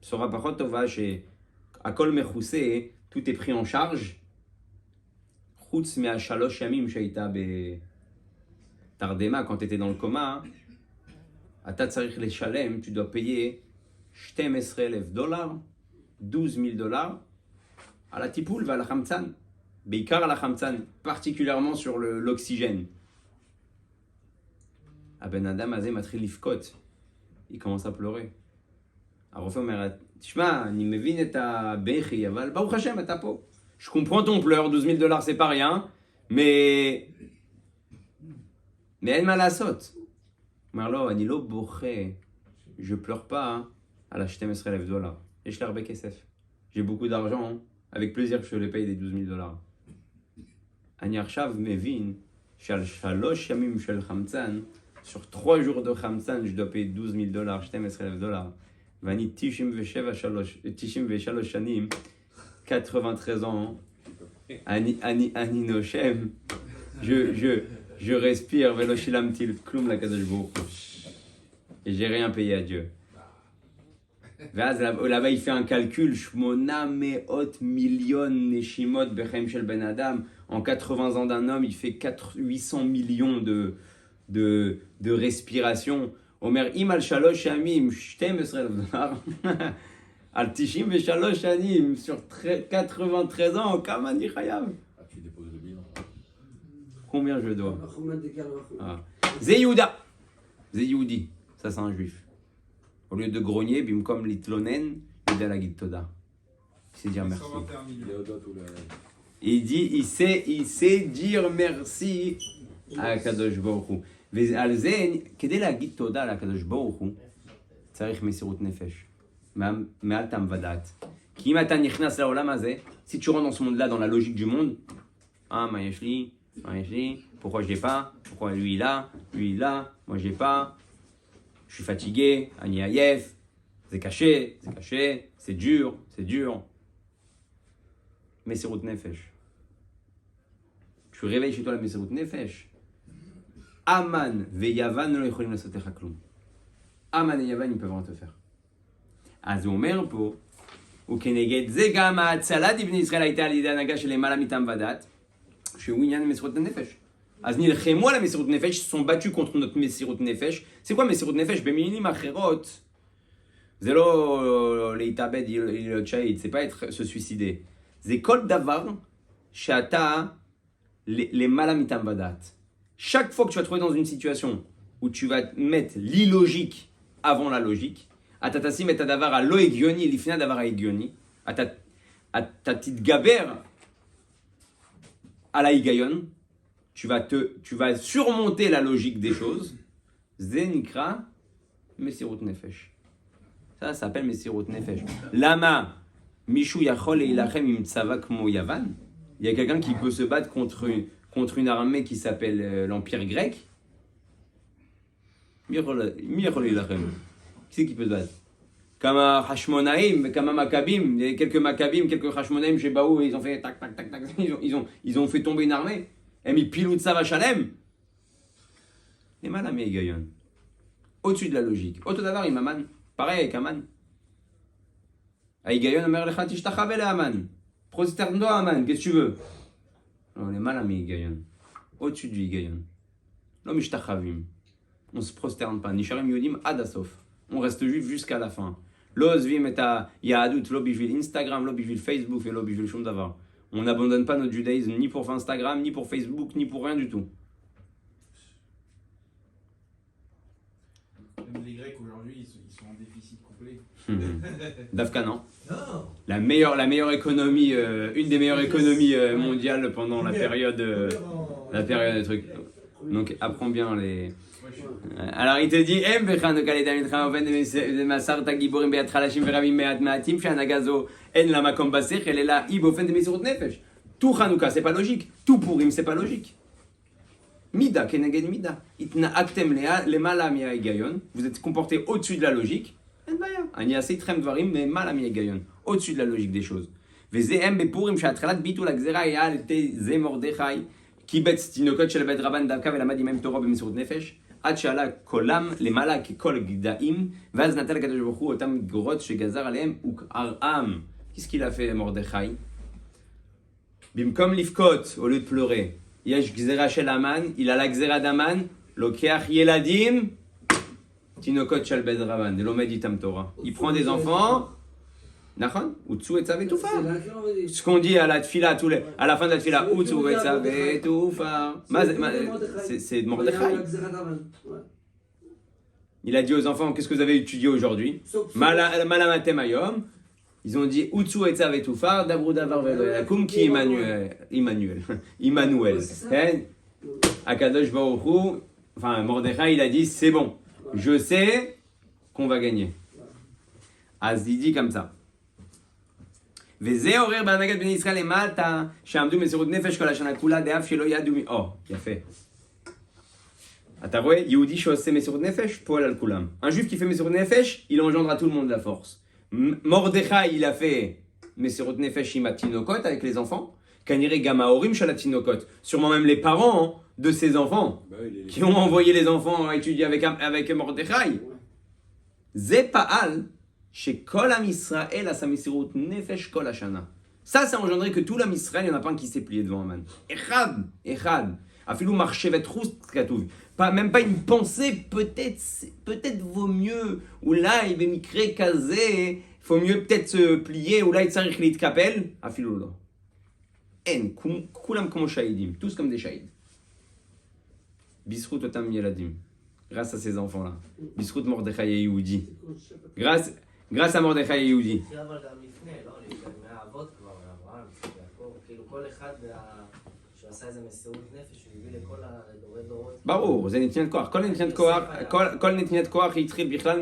S1: בשורה פחות טובה שהכל מכוסה, tout est pris en charge, חוץ מה3 ימים שהייתה בתרדמה, quand tu étais dans le coma, אתה צריך לשלם, tu dois payer $12,000, $12,000 על הטיפול ועל החמצן, בעיקר על החמצן, particulièrement sur l'oxygène. הבן אדם הזה מתחיל לבכות, il commence à pleurer. הרופא אומר, תשמע, אני מבין את הבכי, אבל ברוך השם, אתה פה. Je comprends ton pleur, $12,000 c'est pas rien, mais אין מה לעשות. הוא אומר לו, אני לא בוכה, je pleure pas על $12,000. יש לי הרבה כסף. J'ai beaucoup d'argent, avec plaisir je les paye des $12,000. אני עכשיו מבין שעל 3 ימים של חמצן, sur 3 jours de חמצן, je dois payer $12,000, $12,000, ואני 93 שנים, 93 ans, אני נושם, je respire, ולא שילמתי כלום לקדוש ברוך הוא. Et j'ai rien payé à Dieu. ואז là-bas il fait un calcul, 800 millions neshimot בחיים של בן אדם, en 80 ans d'un homme, il fait 800 millions de respiration. אומר, אם על 3 ימים, $12,000, על 93 שנים, sur 93 ans, כמה אני חייב?
S3: Tu déposes le bilan.
S1: Combien je dois? זה יהודה. זה יהודי. Ça c'est un juif. Au lieu de grogner, במקום להתלונן, יודע להגיד תודה. Il sait dire merci.
S4: 121 millions.
S1: Il dit, il sait dire merci à הקדוש ברוך הוא. ועל זה, כדי להגיד תודה לקדוש ברוך הוא, צריך מסירות נפש. מעל טעם ודעת. כי אם אתה נכנס לעולם הזה, si tu rentres dans ce monde-là, dans la logique du monde, מה יש לי? Pourquoi je l'ai pas? Pourquoi lui il a? Moi j'ai pas. Je suis fatigué, אני עייף, זה קשה, c'est dur. מסירות נפש. Tu réveilles chez toi la מסירות נפש. אמן ויוון לא יכולים לעשות לך כלום. אמן ויוון ils peuvent rien te faire. אז הוא אומר פה, וכנגד זה גם ההצלה דבני ישראל הייתה על ידי הנהגה של למעלה מטעם ודת, שהוא עניין מסירות נפש. אז נלחמו על המסירות נפש, sont battus contre notre מסירות נפש. C'est quoi מסירות נפש? במילים אחרות, זה לא להתאבד, להיות שהיד, c'est pas être se suicider. זה כל דבר שאתה למעלה מטעם ודת. Chaque fois que tu vas te trouver dans une situation où tu vas mettre l'illogique avant la logique. Atatasim et adavar à lo egioni, lifna davar à egioni. Atatit gaber à la higayon. Tu vas surmonter la logique des choses. Zenikra mesirut nefesh. Ça s'appelle mesirut nefesh. Lama mishu yachol eilachem im tzava kmo yavan. Il y a quelqu'un qui peut se battre contre une armée qui s'appelle l'Empire grec. Qui c'est qui peut se battre? Kama Hashmonaïm, Kama Maccabim, il y a quelques Maccabim, quelques Hashmonaïm chez Baou, ils ont fait tac tac tac tac, ils ont fait tomber une armée. Et mis Pilout Savachalem. Les malami Egayon. Au-dessus de la logique. Autodavar Imaman. Pareil avec Aman. Aïgayon Amer Lecha Tishtachabel Aman. Prosterne-toi Aman, qu'est-ce que tu veux? Non, les malami Egayon. Au-dessus du Egayon. L'homme Ishtachavim. On ne se prosterne pas. Nisharim Yodim Adasof. On reste juif jusqu'à la fin. L'os vim et à Yahadut, l'obivil Instagram, l'obivil Facebook et l'obivil Shum Davar. On n'abandonne pas notre judaïsme ni pour Instagram, ni pour Facebook, ni pour rien du tout.
S4: Même les Grecs aujourd'hui, ils sont en déficit complet.
S1: Dafka, non.
S5: Non.
S1: La meilleure économie, une des meilleures économies mondiales pendant la période des trucs. Donc apprends bien les. Alors il te dit tout Hanouka c'est pas logique, tout Purim c'est pas logique. Mida keneged mida. Itna'aktem lemala mi ha'higayon. Vous êtes comporté au-dessus de la logique. En baya. Ani assez trem dvarim mais mala mi ha'higayon. Au-dessus de la logique des choses. Vezehem bepurim she'atchalat bitul ha'gzera hayal te ze Mordechai kibetz tinokot shel bet Rabban davka velamad imem Torah b'mesirut nefesh. עד שעלה קולם למעלה ככל גדיים, ואז נתן לקדוש ברוך הוא אותם גרות שגזר עליהם וקרעם. Qu'est-ce qu'il a fait Mordechai? במקום לבכות, au lieu de pleurer, יש גזירה של המן, il a la גזירה d'Aman, לוקח ילדים, תינוקות של בית רבן, לומד איתם תורה. Il prend des enfants, נכון? Utsu et Tzav Tufa. Ce qu'on dit à la tfila, à la fin de la tfila, Utsu et Tzav Tufa. C'est Mordechai. Il a dit aux enfants, qu'est-ce que vous avez étudié aujourd'hui? Malamatem Ayom. Ils ont dit Utsu et Tzav Tufa, Dabru Davar Velakum ki Immanuel. Akadosh Baruch Hu, enfin Mordechai, il a dit c'est bon, je sais qu'on va gagner. Az il dit comme ça. וזה עורר בהנהגת בני ישראל למטה, שעמדו מסירות נפש כל השנה כולה, דאף שלא ידעו יפה. אתה רואה, יהודי שעושה מסירות נפש, פועל על כולם. Un juif qui fait מסירות נפש, il engendre à tout le monde la force. Mordechai, il a fait מסירות נפש עם התינוקות, avec les enfants. כנראה גם ההורים של התינוקות, sûrement même les parents de ces enfants, qui ont envoyé les enfants étudier avec Mordechai. זה פעל, chez Kol Am Israël à sa Mesirut Nefesh Kol Hashana. Ça engendré que tout l'Am Israël, il n'y en a pas un qui s'est plié devant Aman. Echad. Afilou marchevet roust katouv. Même pas une pensée, peut-être vaut mieux. Ou là, il va m'écrire kazé. Il faut mieux peut-être se plier. Ou là, il s'arrête lit kapel. Afilou là. En, kulam comme shahidim. Tous comme des shahids. Bisrout otam yeladim. Grâce à ces enfants-là. Bisrout Mordechai et Yehoudi. Grâce à Mordechai et Yehoudi.
S7: אבל גם לפני, לא? מהאבות כבר, אברהם, יעקב, כאילו כל אחד שעשה איזה מסירות נפש, הוא הביא לכל הדורי דורות.
S1: ברור, זה נתינת כוח. כל נתינת כוח התחיל בכלל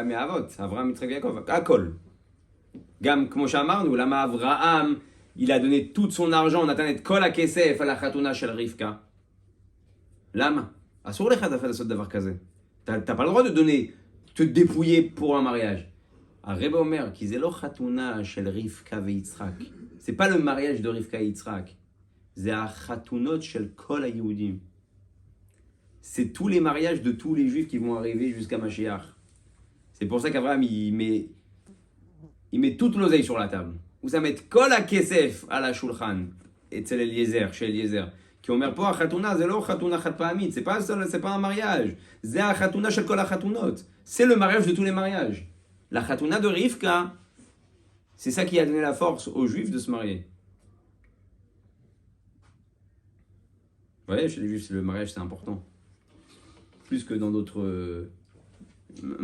S1: מהאבות, אברהם, יצחק ויעקב, הכל. גם כמו שאמרנו, למה אברהם, il a donné tout son argent, on נתן את כל הכסף על החתונה של רבקה. למה? אסור לך לעשות דבר כזה. T'as pas le droit de donner, te dépouiller pour un mariage. Rebbe Omer, qui c'est le chatouna shel Rivka ve Yitzhak. C'est pas le mariage de Rivka et Yitzhak. C'est un chatunot shel kol ha-Yehudim. C'est tous les mariages de tous les juifs qui vont arriver jusqu'à Mashiach. C'est pour ça qu'Abraham, il met toute l'oseille sur la table. Ou ça met kol ha-kesef à la shulchan. Et c'est Eliezer, chez Eliezer. Qui אומר פה החתונה זה לא חתונה חד פעמית, c'est pas un mariage, זה החתונה של כל החתונות, c'est le mariage de tous les mariages. La חתונה de Rivka, c'est ça qui a donné la force aux juifs de se marier. Vous voyez, chez les juifs, le mariage c'est important. plus que dans d'autres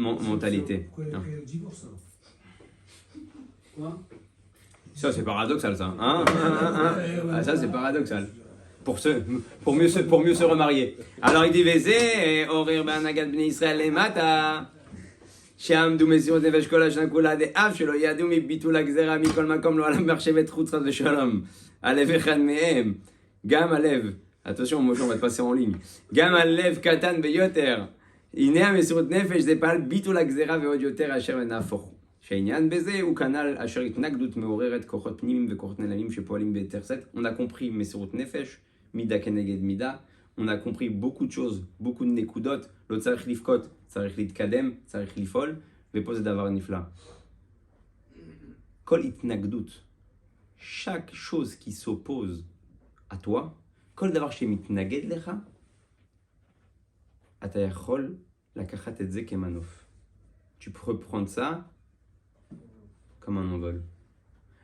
S1: mentalités.
S5: Pourquoi il a
S1: Hein.
S5: pris le divorce alors?
S2: Quoi?
S1: Ça, c'est paradoxal, ça. Hein Ah, ça, c'est paradoxal. Pour mieux se remarier. Alors, il dit Vézé, Orir Banagad Bni Israël Lemata. שעמדו מסירות נפש כל השנה כולה דאף שלא ידעו מביטול הגזרה מכל מקום לא על המחשבת חוץ חס ושלום. הלב אחד מהם, גם הלב, attention, moi on va te passer en ligne, גם הלב קטן ביותר. הנה המסירות נפש זה פעל ביטול הגזרה ועוד יותר אשר נהפוך. שהעניין בזה הוא כנ"ל אשר התנגדות מעוררת כוחות פנימיים וכוחות נעלמים שפועלים ביתר שאת. On a compris מסירות נפש, מידה כנגד מידה. On a compris beaucoup de choses, beaucoup de נקודות. לא צריך לבכות, צריך להתקדם, צריך לפעול, ופה זה דבר נפלא. כל התנגדות, chaque chose qui s'oppose à toi, כל דבר שמתנגד לך, אתה יכול לקחת את זה כמנוף. Tu peux prendre ça comme un envol.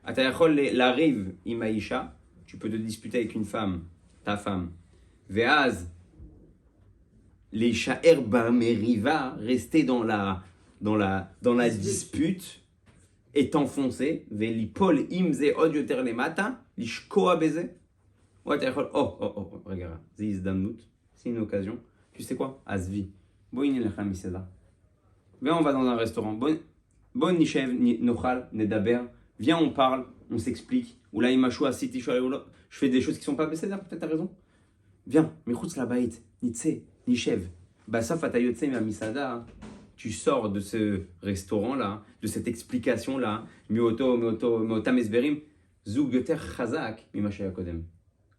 S1: אתה יכול לריב עם האישה, tu peux te disputer avec une femme, ta femme, ואז להישאר במריבה, rester dans la dispute, et t'enfoncer, וליפול עם זה עוד יותר למטה, לשקוע בזה. Ouais, t'as יכול, regarde, זה הזדמנות, c'est une occasion. Tu sais quoi? עזבי, בואי נלך למסעדה. Viens, on va dans un restaurant. בוא נשב, נאכל, נדבר. Viens, on parle, on s'explique. אולי משהו עשיתי, je fais des choses qui sont pas בסדר, peut-être t'as raison. Viens, מחוץ לבית, נצא, נשב. בסוף אתה יוצא מהמסעדה, tu sors de ce restaurant-là, de cette explication-là, מאותם הסברים, זוג יותר חזק ממה שהיה קודם.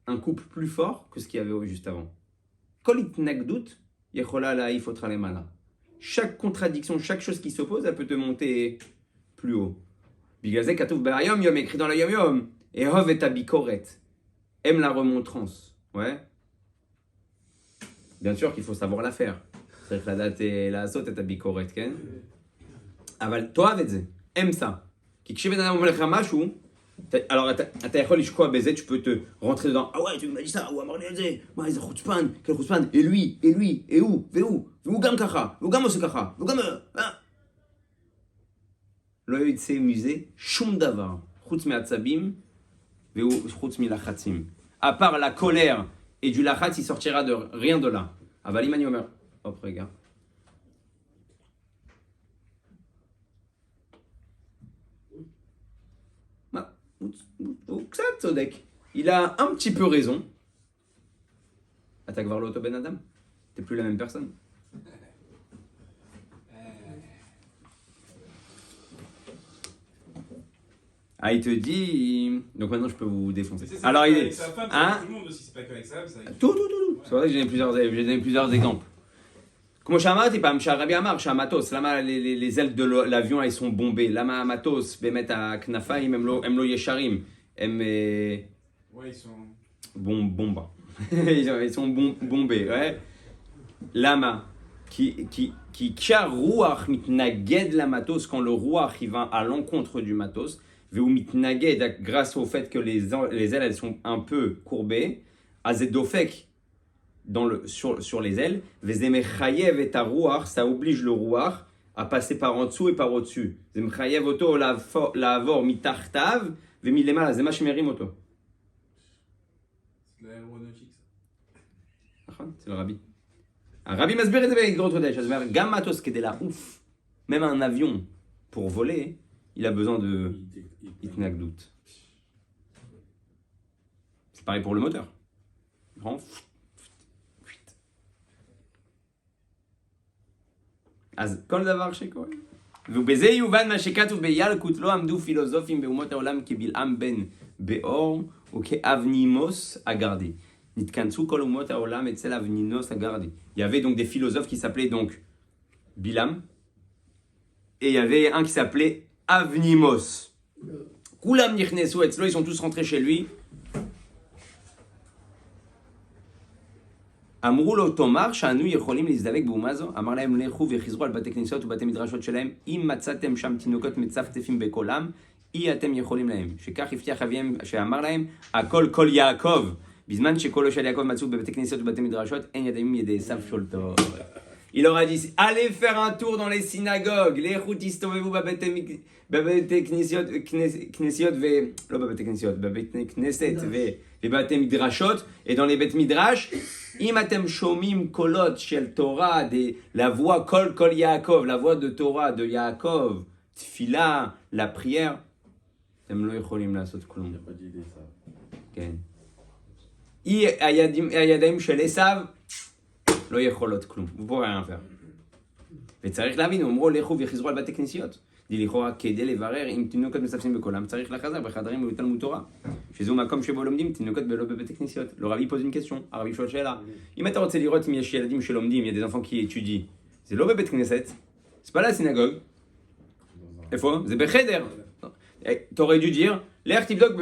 S1: Un couple plus fort que ce qu'il y avait juste avant. כל התנגדות יכולה להעיף אותך למעלה. Chaque contradiction, chaque chose qui s'oppose, elle peut te monter plus haut. בגלל זה כתוב ביום יום, écrit dans le יום יום, אהוב את הביקורת, aime la remontrance. Ouais. Bien sûr qu'il faut savoir la faire. צריך לדעת לעשות את הביקורת, כן? אבל תאהב את זה, aime ça. כי כשבן אדם אומר לך משהו, alors אתה יכול לשקוע בזה, tu peux te rentrer dedans. Ah ouais, tu m'as dit ça, הוא אמר לי על זה, מה איזה חוצפן, quel חוצפן, et lui, et והוא גם ככה, והוא גם עושה ככה, והוא גם... לא יצא מזה שום דבר, חוץ מעצבים, וחוץ מלחצים. À part la colère et du lachatz, il sortira de rien de là. אבל אם אני אומר, hop, רגע. הוא קצת צודק. Il a un petit peu raison. אתה כבר לא אותו בן אדם. T'es plus la même personne. Ah, il te dit... Donc maintenant, je peux vous défoncer. Alors, il est...
S4: Sa femme,
S1: hein?
S4: tout le monde aussi, c'est pas qu'avec sa femme, c'est avec...
S1: tout. C'est vrai que j'ai donné plusieurs exemples. כמו שאמרתי פעם, שהרבי אמר שהמטוס, למה les ailes de l'avion elles sont bombées? למה המטוס, באמת הכנפיים הם לא ישרים? הם...
S4: Ouais, ils sont...
S1: bomba. ils sont bombés, ouais. למה? כי כשהרוח מתנגד למטוס, quand le roi il va à l'encontre du matos, והוא מתנגד grâce au fait que les ailes elles sont un peu courbées, אז זה דופק sur les ailes, וזה מחייב את הרוח, ça oblige le roi à passer par en dessous et par au-dessus. זה מחייב אותו לעבור מתחתיו ומלמעלה, זה מה שמרים אותו.
S4: C'est de l'aéronautique, ça.
S1: נכון, c'est le rabbi. הרבי מסביר את זה באגרות קודש, אז הוא אומר, גם מטוס כדי לעוף, même un avion pour voler, il a besoin de התנגדות. C'est pareil pour le moteur. Vraiment, אז כל דבר שקורה. ובזה יובן מה שכתוב בילקוט, לא עמדו פילוסופים באומות העולם כבלעם בן באור וכאבנימוס הגרדי. נתכנסו כל אומות העולם אצל אבנימוס הגרדי. Il y avait donc des philosophes qui s'appelaient donc Bilam et il y avait un qui s'appelait Avnimos. כולם נכנסו אצלו, ils sont tous rentrés chez lui. אמרו לו, תאמר שאנו יכולים להזדבק באומה זו? אמר להם, לכו וחזרו על בתי כנסיות ובתי מדרשות שלהם, אם מצאתם שם תינוקות מצפצפים בקולם, אי אתם יכולים להם. שכך הבטיח אביהם שאמר להם, הכל כל יעקב. בזמן שקולו של יעקב מצאו בבתי כנסיות ובתי מדרשות, אין ידיים ידי עשיו שולטות. Il leur a dit, allez faire un tour dans les synagogues. Les routistovevu babete knesiot ve... לא בבתי כנסיות, בבתי כנסת ובבתי מדרשות, et dans les bêtes midrash, אם אתם שומעים קולות של תורה, la voix קול יעקב, la voix de Torah de Yaakov, תפילה, la prière, אתם לא יכולים לעשות כלום.
S3: Il n'y a pas d'idée, ça.
S1: כן. הידיים של עשיו לא יכולות כלום, הוא פה rien faire. וצריך להבין, הוא אמרו לכו וחזרו על בתי כנסיות. די לכאורה כדי לברר אם תינוקות מספסים בקולם, צריך לחזר בחדרים ובתלמוד תורה. שזהו מקום שבו לומדים תינוקות ולא בבתי כנסיות. לא רבי פוז une question, הרבי שואל שאלה. אם אתה רוצה לראות אם יש ילדים שלומדים, il y a des enfants qui étudient, זה לא בבית כנסת, c'est pas la synagogue. איפה? זה בחדר. t'aurais dû dire, לך תבדוק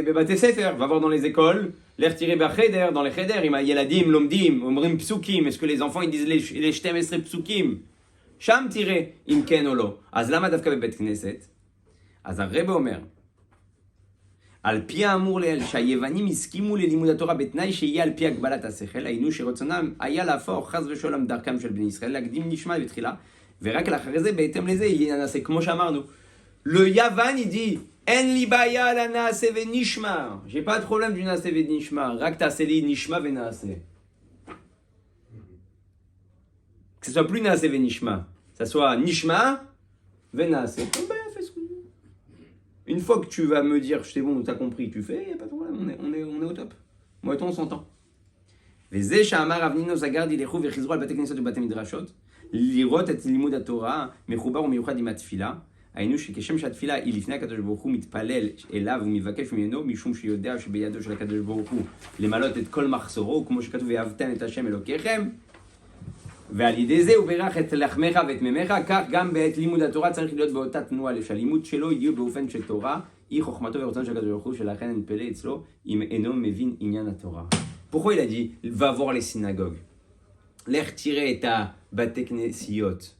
S1: בבתי ספר, va voir dans les écoles, לך תראה בחדר, dans les חדר, אם הילדים לומדים, אומרים פסוקים, est-ce que les enfants ils disent les 12 פסוקים? שם תראה אם כן או לא. אז למה דווקא בבית כנסת? אז הרב אומר, על פי האמור לעיל, שהיוונים הסכימו ללימוד התורה בתנאי שיהיה על פי הגבלת השכל, היינו שרצונם היה להפוך חס ושלום דרכם של בני ישראל, להקדים נשמע בתחילה, ורק לאחרי זה, בהתאם לזה, יהיה נעשה, כמו שאמרנו. Le Yavan, il dit, אין לי בעיה על הנעשה ונשמע. J'ai pas de problème du נעשה ונשמע, רק תעשה לי נשמע ונעשה. Que ce soit plus נעשה ונשמע, ça soit נשמע ונעשה. Fais ce que tu veux. Une fois que tu vas me dire, c'est bon, t'as compris, tu fais, y a pas de problème, on est au top. Moi et toi, on s'entend. וזה שאמר רב נינו זגר ילכו וחזרו על בתי כנסיות ובתי מדרשות, לראות את לימוד התורה מחובר ומיוחד עם התפילה, היינו שכשם שהתפילה היא לפני הקדוש ברוך הוא מתפלל אליו ומבקש ממנו, משום שיודע שבידו של הקדוש ברוך הוא למלות את כל מחסורו, כמו שכתוב ואהבתם את השם אלוקיכם, ועל ידי זה הוא בירך את לחמך ואת ממך, כך גם בעת לימוד התורה צריך להיות באותה תנועה, שהלימוד שלו יהיה באופן של תורה, היא חוכמתו ורצון של הקדוש ברוך הוא, שלכן אין פלא אצלו אם אינו מבין עניין התורה. Pourquoi il a dit va voir les synagogues? לך תראה את הבתי כנסיות.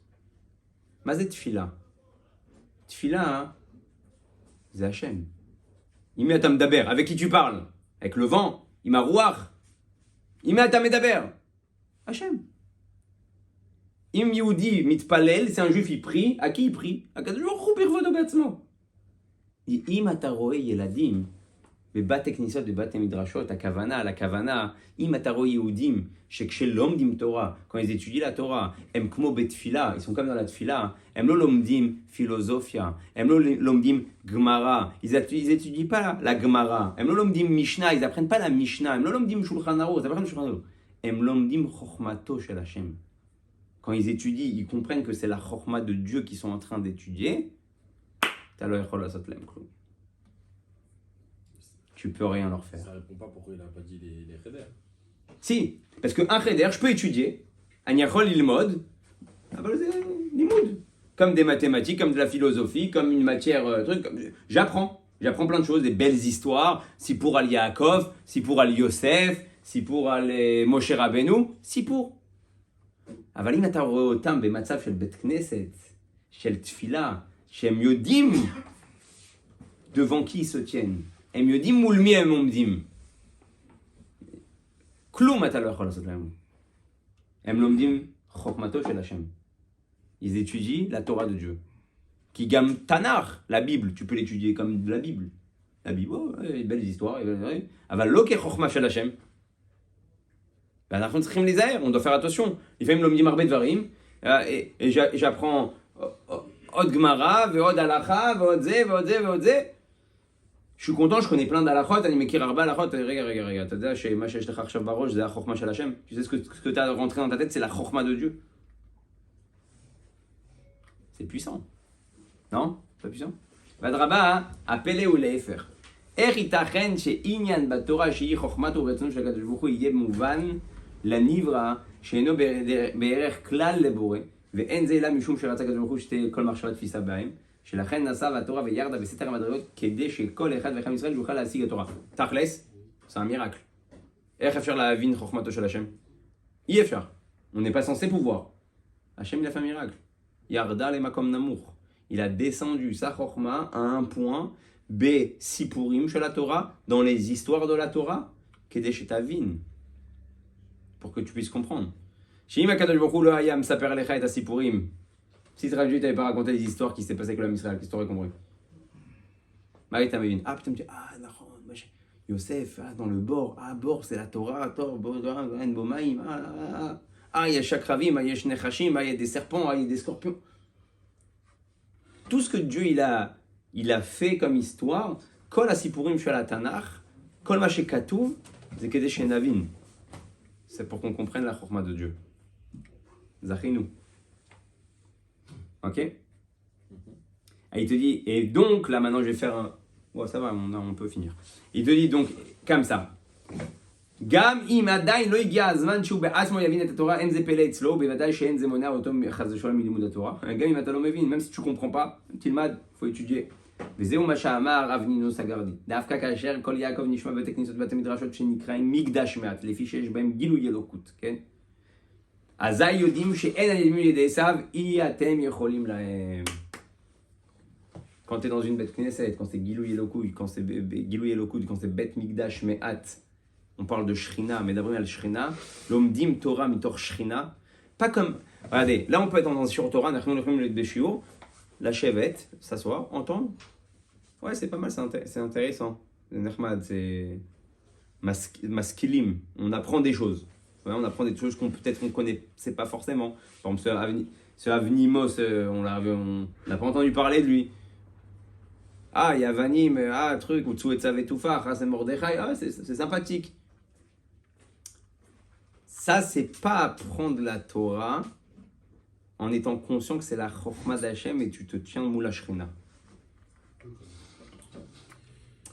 S1: מה זה תפילה? תפילה זה השם. עם מי אתה מדבר? avec qui tu parles? avec le vent? עם הרוח? עם מי אתה מדבר? השם. אם יהודי מתפלל, c'est un juif, il prie, à qui il prie? הקדוש ברוך הוא בכבודו בעצמו. אם אתה רואה ילדים בבתי כנסיות ובתי מדרשות, הכוונה, אם אתה רואה יהודים שכשלומדים תורה, quand ils étudient la Torah, הם כמו בתפילה, ils sont comme dans la תפילה, הם לא לומדים פילוסופיה, הם לא לומדים גמרא, ils étudient pas la גמרא, הם לא לומדים משנה, ils apprennent pas la משנה, הם לא לומדים שולחן ערוך, הם לומדים חוכמתו של השם. Quand ils étudient, ils comprennent que c'est la chorma de Dieu qu'ils sont en train d'étudier, t'as le יכול לעשות להם כלום. Tu peux rien leur faire.
S3: Ça répond pas pourquoi il a pas dit les cheder.
S1: Si, parce qu'un cheder, je peux étudier, אני יכול ללמוד, אבל זה לימוד. Comme des mathématiques, comme de la philosophie, comme une matière, j'apprends plein de choses, des belles histoires, si pour al Yaakov, si pour al Yosef, si pour al Moshe Rabbeinu, si pour. אבל אם אתה רואה אותם במצב של בית כנסת, של תפילה, שהם יודעים devant qui ils se tiennent, הם יודעים מול מי הם עומדים, כלום אתה לא יכול לעשות להם. הם לומדים חוכמתו של השם. Ils étudient la Torah de Dieu. qui גם תנ"ך, la Bible, tu peux l'étudier comme de la Bible. La Bible, belles histoires, אבל לא כחוכמה של השם. ואנחנו צריכים להיזהר, on doit faire attention. לפעמים לומדים הרבה דברים, et j'apprends עוד גמרא ועוד הלכה ועוד זה ועוד זה ועוד זה. Je suis content, je connais plein d'halachot, אני מכיר הרבה הלכות. רגע, אתה יודע שמה שיש לך עכשיו בראש זה החוכמה של השם? Tu sais ce que tu as rentré dans ta tête, c'est la chokma de Dieu. C'est puissant. Non? C'est pas puissant? ואדרבה, הפלא הוא להפך. איך ייתכן שעניין בתורה שהיא חוכמת ורצון של הקדוש ברוך הוא יהיה מובן לנברא שאינו בערך כלל לבורא, ואין זה אלא משום שרצה הקדוש ברוך הוא שתהיה כל מחשבה תפיסה בהם, שלכן נעשה והתורה וירדה בסתר המדרגות כדי שכל אחד ואחד מישראל יוכל להשיג התורה. תכלס, זה המירקל. איך אפשר להבין חוכמתו של השם? אי אפשר. On n'est pas censé pouvoir. Hachem il a fait un miracle. Yarda le makom namour. Il a descendu sa chorma à un point B sipurim chez la Torah, dans les histoires de la Torah, kedesh tavin, pour que tu puisses comprendre. שאם הקדוש ברוך הוא לא היה מספר לך את הסיפורים, si ce Rav t'avait pas raconté les histoires qui s'est passées avec l'homme Israël, qu'est-ce que t'aurais compris? מה היית מבין? פתאום tu dis, נכון, יוסף, dans le bord, bord c'est la Torah, אין בו מים, il y a chakravim, il y a nechashim, il y a des serpents, il y a des scorpions. Tout ce que Dieu il a fait comme histoire, כל הסיפורים של התנ"ך, כל מה שכתוב, זה כדי שנבין. C'est pour qu'on comprenne la chorma de Dieu. Zachinu. Ok? Et il te dit, et donc, là maintenant je vais faire un... Bon, ça va, on peut finir. Il te dit donc, comme ça. גם אם עדיין לא הגיע הזמן שהוא בעצמו יבין את התורה, אין זה פלא אצלו, בוודאי שאין זה מונע אותו חס ושלום מלימוד התורה. גם אם אתה לא מבין, même si tu comprends pas, תלמד, faut étudier. וזהו מה שאמר רב נינוס הגרדי. דווקא כאשר כל יעקב נשמע בבתי כנסות ובתי מדרשות שנקראים מקדש מעט, לפי שיש בהם גילוי אלוקות, כן? אזי יודעים שאין הנעלמים לידי עשיו, אי אתם יכולים להם. Quand tu es dans une bête knesset, quand c'est Gilou Yelokoud, quand c'est bête Mikdash Me'at, on parle de Shrina, mais d'abord al Shrina, l'omdim Torah mitor Shrina, pas comme, regardez, là on peut être en sur Torah, la chevette, s'asseoir, entendre, ouais c'est pas mal, c'est intéressant, c'est Nechmad, c'est maskilim, on apprend des choses, ouais, on apprend des choses qu'on peut-être on connaît, c'est pas forcément, par exemple ce Avnimos, on n'a pas entendu parler de lui. Il y a Vanim, truc, ou Tsuetzav et Toufar, c'est Mordechai, c'est sympathique. Ça, c'est pas apprendre la Torah en étant conscient que c'est la Chokhmah d'Hachem et tu te tiens moula Shrina.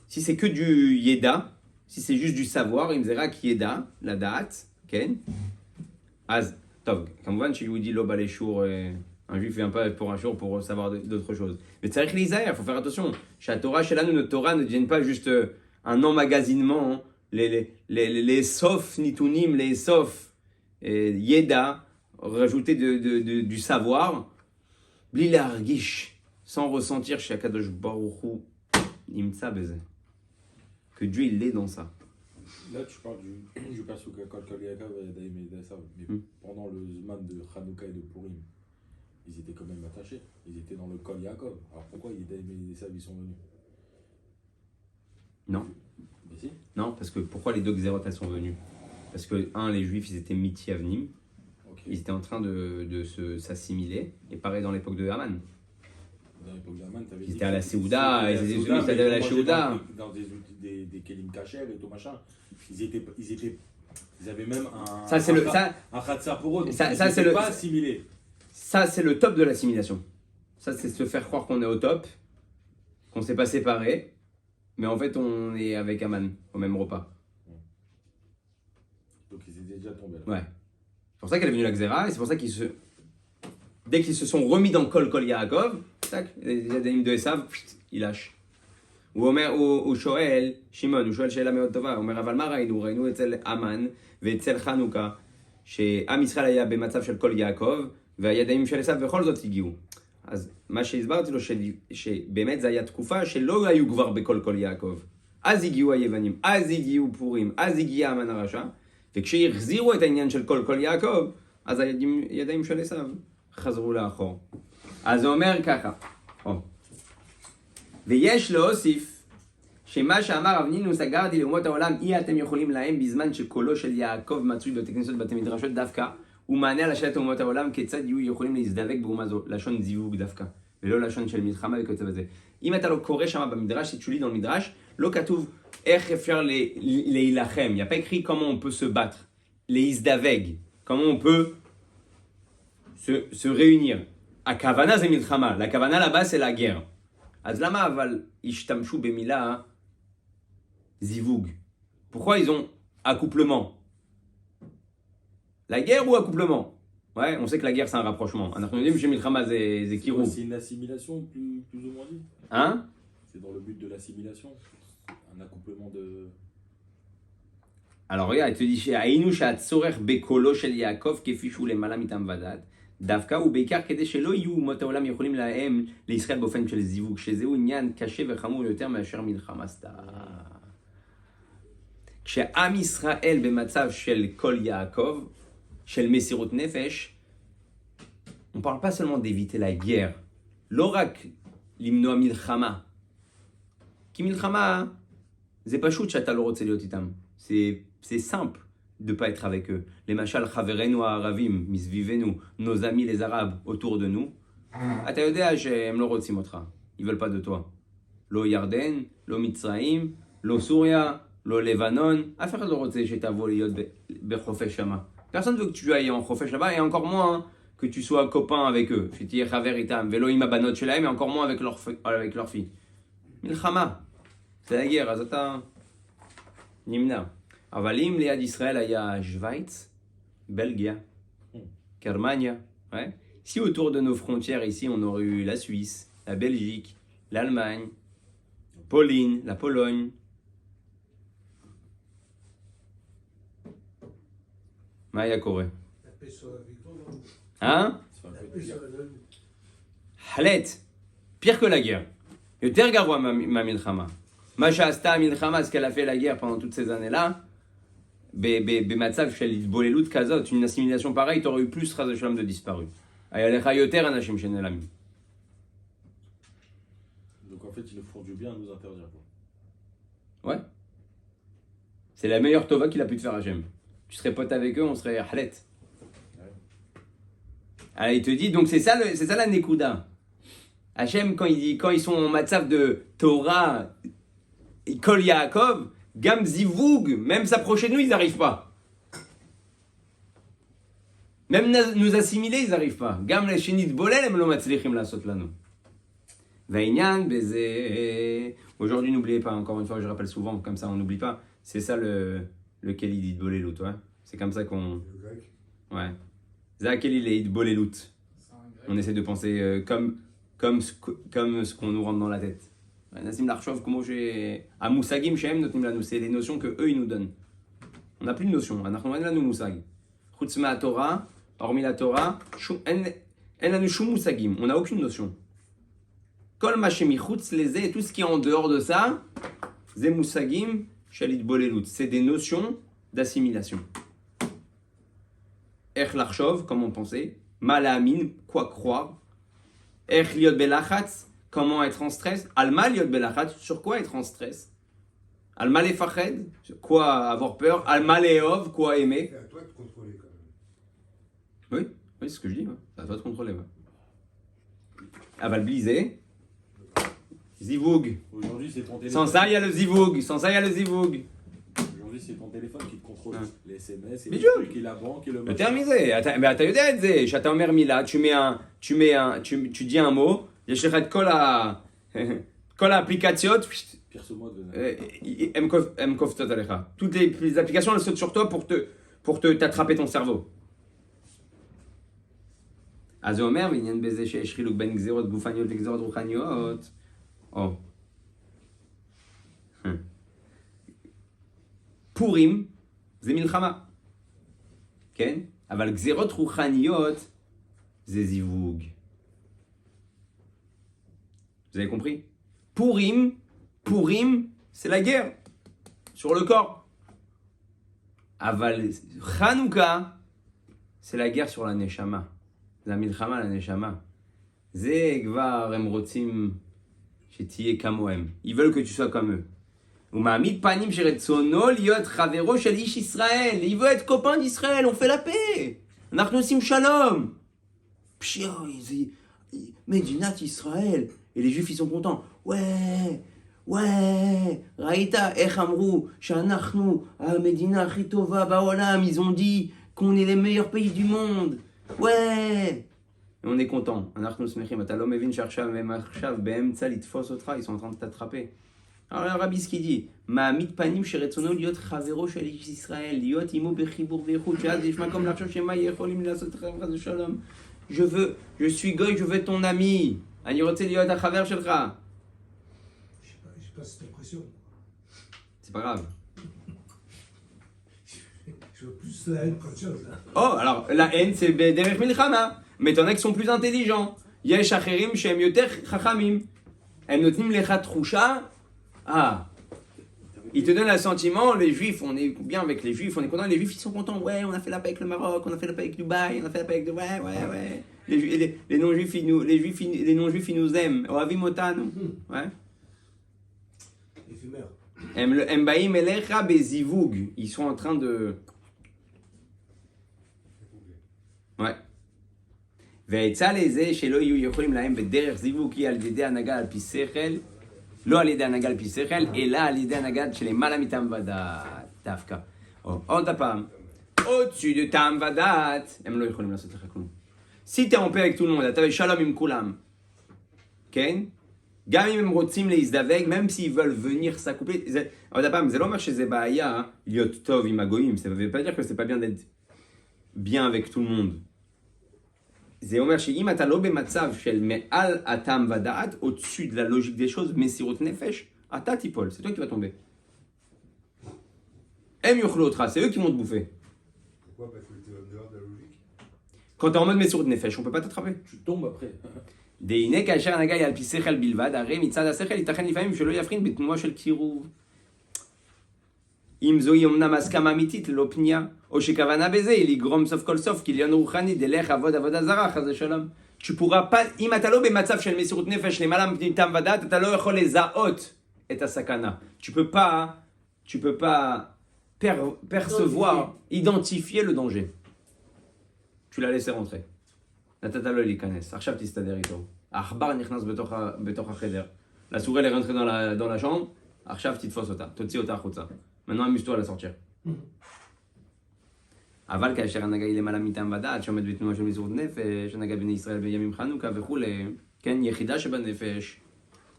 S1: Si c'est que du Yeda, si c'est juste du savoir, il me dira qu'il Yeda, la date, Ken, Az, Tov, Kamvan, chez lui dit Loba les chour. Un juif vient pas pour un jour pour savoir d'autres choses. Mais c'est vrai que il faut faire attention. Chez la Torah, chez là, notre Torah ne devienne pas juste un emmagasinement. Hein. Les sof nitunim, les sof yeda, rajouter du savoir, bli l'argish, sans ressentir chez Akadosh Baruch Hu, imtsa beze. Que Dieu il est dans ça.
S3: Là, tu parles du perso Kol Yaakov et Daïm et Daïsav, mais pendant le Zman de Hanouka et de Purim, ils étaient quand même attachés. Ils étaient dans le Kol Yaakov. Alors pourquoi Daïm et Daïsav ils sont venus?
S1: Non.
S3: Mais si.
S1: Non, parce que pourquoi les deux Xérot elles sont venues? Parce que, les Juifs, ils étaient miti avnim. Okay. Ils étaient en train de s'assimiler. Et pareil dans l'époque de Haman.
S3: Dans l'époque de Haman,
S1: ils étaient à la Séouda, ils étaient à la Séouda.
S3: Dans des Kelim Kacher et tout machin. Ils avaient même un Khatsa pour eux. Ça, c'est pas assimilé.
S1: Ça, c'est le top de l'assimilation. Ça, c'est se faire croire qu'on est au top, qu'on s'est pas séparés, mais en fait, on est avec Haman au même repas.
S3: Donc, ils étaient déjà tombés.
S1: Ouais. C'est pour ça qu'elle est venue la Xéra, et c'est pour ça dès qu'ils se sont remis dans Kol Yaakov, tac, les Yadaïm de Esav, ils lâchent. ou Shoel, Shimon, ou Shoel Sheela Meod Tova, Omer אבל מה ראינו? ראינו אצל המן ואצל חנוכה, שעם ישראל היה במצב של כל יעקב, והידיים של עשיו בכל זאת הגיעו. אז מה שהסברתי לו, שבאמת זה היה תקופה שלא היו כבר בכל יעקב. אז הגיעו היוונים, אז הגיעו פורים, אז הגיע המן הרשע, וכשהחזירו את העניין של כל יעקב, אז הידיים של עשיו חזרו לאחור. אז הוא אומר ככה, ויש להוסיף שמה שאמר רב נינוס הגרדי לאומות העולם, אי אתם יכולים להם בזמן שקולו של יעקב מצוי בבתי כנסות בתי מדרשות דווקא, הוא מענה על השאלת אומות העולם כיצד יהיו יכולים להזדבק באומה זו, לשון זיווג דווקא, ולא לשון של מלחמה וכיוצא בזה. אם אתה לא קורא שם במדרש, si tu lis dans le מדרש, לא כתוב איך אפשר להילחם, il n'y a pas écrit comment on peut se battre, להזדבק, comment on peut se réunir. הכוונה זה מלחמה, la כוונה là-bas c'est la guerre. אז למה אבל השתמשו במילה זיווג? Pourquoi ils ont accouplement? La guerre ou accouplement? Ouais, on sait que la guerre c'est un rapprochement. אנחנו יודעים שמלחמה זה קירוב.
S3: C'est une assimilation plus ou moins dit.
S1: Hein?
S3: C'est dans le but de l'assimilation. Un accouplement de...
S1: Alors regarde, il te dit שהיינו שהצורך בקולו של יעקב כפי שהוא למעלה מטעם ודעת. דווקא ובעיקר כדי שלא יהיו אומות העולם יכולים להם לישראל באופן של זיווג, שזהו עניין קשה וחמור יותר מאשר מלחמה סתם. כשעם ישראל במצב של כל יעקב, Shel Mesirut Nefesh, on ne parle pas seulement d'éviter la guerre. L'orak, l'imnoa milchama. Ki milchama, c'est pas chou chatal rotzeliot itam. C'est simple de ne pas être avec eux. Les machal chaverenu aravim, misvivenu, nos amis les arabes autour de nous. אתה יודע שהם לא רוצים אותך, ils veulent pas de toi. לא ירדן, לא מצרים, לא סוריה, לא לבנון, אף אחד לא רוצה שתבוא להיות בחופש שמה. Personne ne veut que tu ailles en חופש là-bas, et encore moins que tu sois copain avec eux. שתהיה חבר איתם, ולא עם הבנות שלהם, et encore moins avec leur fille. מלחמה, c'est la guerre, אז אתה נמנע. אבל אם ליד ישראל היה שוויץ, בלגיה, גרמניה, ouais. Si autour de nos frontières ici, on aurait eu la Suisse, la Belgique, l'Allemagne, Pauline, la Pologne. Maya Corée.
S5: La paix sur la victoire, non?
S1: Hein?
S5: La paix sur la
S1: Halet. Pire que la guerre. Yoter garwa ma milchama. Ma shasta milchama, ce qu'elle a fait la guerre pendant toutes ces années-là. Bematzav shel hitbolelut kazot, une assimilation pareille, t'aurais eu plus ras shalom de disparu. Ayalecha yoter anashim shenelamim.
S3: Donc en fait, ils nous font du bien à nous interdire. Quoi.
S1: Ouais. C'est la meilleure tova qu'il a pu te faire Hachem. Tu serais pote avec eux, on serait halet. Alors il te dit, donc c'est ça la nekuda. Hachem, quand ils sont en matzav de Torah, Kol Yaakov, Gam Zivug, même s'approcher de nous, ils n'arrivent pas. Même nous assimiler, ils n'arrivent pas. Gam le shenit bolel, em lo matzlichim lasot lanu. Vainyan beze. Aujourd'hui, n'oubliez pas, encore une fois, je rappelle souvent, comme ça on n'oublie pas, c'est ça le Kelly dit bolelut, ouais. C'est comme ça qu'on.
S6: Le grec.
S1: Ouais. Zakelil et bolelut.
S4: C'est un grec.
S1: On essaie de penser comme ce qu'on nous rentre dans la tête. Nassim Larchov, comment j'ai. À Moussagim, Shem, c'est les notions que eux ils nous donnent. On n'a plus de notions. On a nous Moussag. Chutzma Torah, hormis la Torah, en anu shum Moussagim. On n'a aucune notion. Kol Mashemi Chutz les tout ce qui est en dehors de ça, Ze Moussagim, Shalit Bolelut. C'est des notions d'assimilation. Ech Larchov, comment penser. Malamin, quoi croire. Ech Liot Belachatz. Comment être en stress? Alma liot belachat, sur quoi être en stress? Alma le fached, quoi avoir peur? Alma leov, quoi aimer?
S6: C'est à toi de contrôler quand même.
S1: Oui, c'est ce que je dis, ouais. C'est à toi de contrôler. Ouais. Aval blisé. Zivug.
S3: Aujourd'hui, c'est ton téléphone.
S1: Sans ça, il y a le zivug.
S3: Aujourd'hui, c'est ton téléphone qui te contrôle.
S1: Ah.
S3: Les SMS, et
S1: Mais
S3: les
S1: Dieu.
S3: trucs, et la banque, et le
S1: Le terme misé. Mais אתה יודע את זה. שאתה אומר מילה, tu dis un mot, יש לך את כל האפליקציות,
S3: Pire ce mois de
S1: הן קופצות עליך. Toutes les applications, elles sautent sur toi pour t'attraper ton cerveau. אז זה אומר, ועניין בזה שיש חילוק בין גזירות גופניות לגזירות רוחניות. פורים זה מלחמה. כן? אבל גזירות רוחניות זה זיווג. Vous avez compris? Pourim, c'est la guerre sur le corps. Aval Chanouka, c'est la guerre sur la neshama. La milchama, la neshama. Ze gvar em rotzim shetiye kamohem. Ils veulent que tu sois comme eux. Umamid panim sheretzono liot chavero shel ish Israël. Il veut être copain d'Israël. On fait la paix. Nachnu osim shalom. Pshia, Medinat Israël. Et les juifs ils sont contents. Ouais, Raïta, Ech Amrou, Shanachnu, Medina Chitova, Baolam, ils ont dit qu'on est les meilleurs pays du monde. Ouais. Et on est content. Anachnu smechim, atalom evin sharshav memachshav beemtza litfos otra, ils sont en train de t'attraper. Alors le rabbi ce qu'il dit, Ma'amid panim sheretzono liot chavero shel ish Israël, liot imo bechibur vechut, shaz yishma kom lachshav shema yecholim lasot chaz shalom. Je suis goy, je veux être ton ami. אני רוצה להיות החבר שלך.
S5: J'ai pas cette impression.
S1: C'est pas grave.
S5: Je veux plus la haine qu'autre chose. Hein.
S1: Oh, alors la haine c'est derech milchama. Mais t'en as qui sont plus intelligents. Yesh acherim shem yoter chachamim. הם נותנים לך תחושה. Il te donne le sentiment, les juifs, on est bien avec les juifs, on est content, les juifs ils sont contents, ouais, on a fait la paix avec le Maroc, on a fait la paix avec Dubaï, on a fait la paix avec Dubaï, ouais. Les non-juifs, les non-juifs, ils nous aiment. Ohavim otanu. Ouais.
S5: Éphémère.
S1: Embaïm elecha bezivug. Ils sont en train de. Ouais. והעצה לזה שלא יהיו יכולים להם בדרך זיווג היא על ידי הנהגה על פי שכל, לא על ידי הנהגה על פי שכל, אלא על ידי הנהגה שלמעלה מטעם ודעת דווקא. עוד הפעם, au-dessus de טעם ודעת, הם לא יכולים לעשות לך כלום. Si t'es en paix avec tout le monde, אתה בשלום עם כולם, כן? גם אם הם רוצים להזדווג, même s'ils veulent venir s'accoupler, עוד הפעם, זה לא אומר שזה בעיה להיות טוב עם הגויים, ça veut pas dire que c'est pas bien d'être bien avec tout le monde. זה אומר שאם אתה לא במצב של מעל הטעם ודעת, au-dessus de la logique des choses, מסירות נפש, אתה תיפול, c'est toi qui vas tomber. הם יאכלו אותך, c'est eux qui vont te bouffer.
S6: Pourquoi? Parce que tu es en dehors de la logique.
S1: Quand t'es en mode מסירות נפש, on peut pas t'attraper.
S3: Tu tombes après.
S1: והנה כאשר הנהגה היא על פי שכל בלבד, הרי מצד השכל ייתכן לפעמים שלא יבחין בתנועה של קירוב. אם זוהי אמנם הסכמה אמיתית ללא פנייה, או שכוונה בזה היא לגרום סוף כל סוף כליון רוחני דלך עבוד עבודה זרה, חס ושלום. Tu pourras pas, אם אתה לא במצב של מסירות נפש למעלה מטעם ודעת, אתה לא יכול לזהות את הסכנה. Tu peux pas percevoir, identifier le danger. Tu l'as laissé rentrer. נתת לו להיכנס, עכשיו תסתדר איתו. העכבר נכנס בתוך החדר. לסורל est rentré dans la chambre, עכשיו תתפוס אותה, תוציא אותה החוצה. maintenant amuse-toi à la sortir. אבל כאשר הנהגה היא למעלה מטעם ודעת, שעומד בתנועה של מסירות נפש, הנהגה בני ישראל בימים חנוכה וכולי, כן, יחידה שבנפש,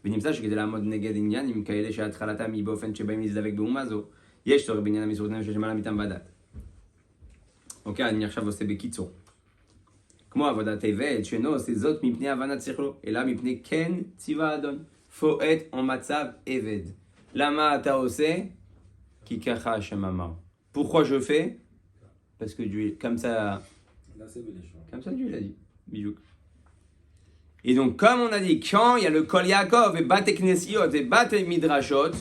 S1: ונמצא שכדי לעמוד נגד עניינים כאלה שהתחלתם היא באופן שבאים להזדבק באומה זו, יש צורך בעניין המסירות נפש שלמעלה מטעם ודעת. אוקיי, אני עכשיו עושה בקיצור. כמו עבודת עבד, שאינו עושה זאת מפני הבנת שכלו, אלא מפני כן ציווה האדון. faut être en מצב עבד. למה אתה עושה? כי ככה השם אמר. pourquoi je fais? Parce que Dieu, comme ça Dieu l'a dit. Bijouk. Et donc, comme on a dit, quand il y a le Kol Yaakov et Bat Knesiot et Bat Midrashot,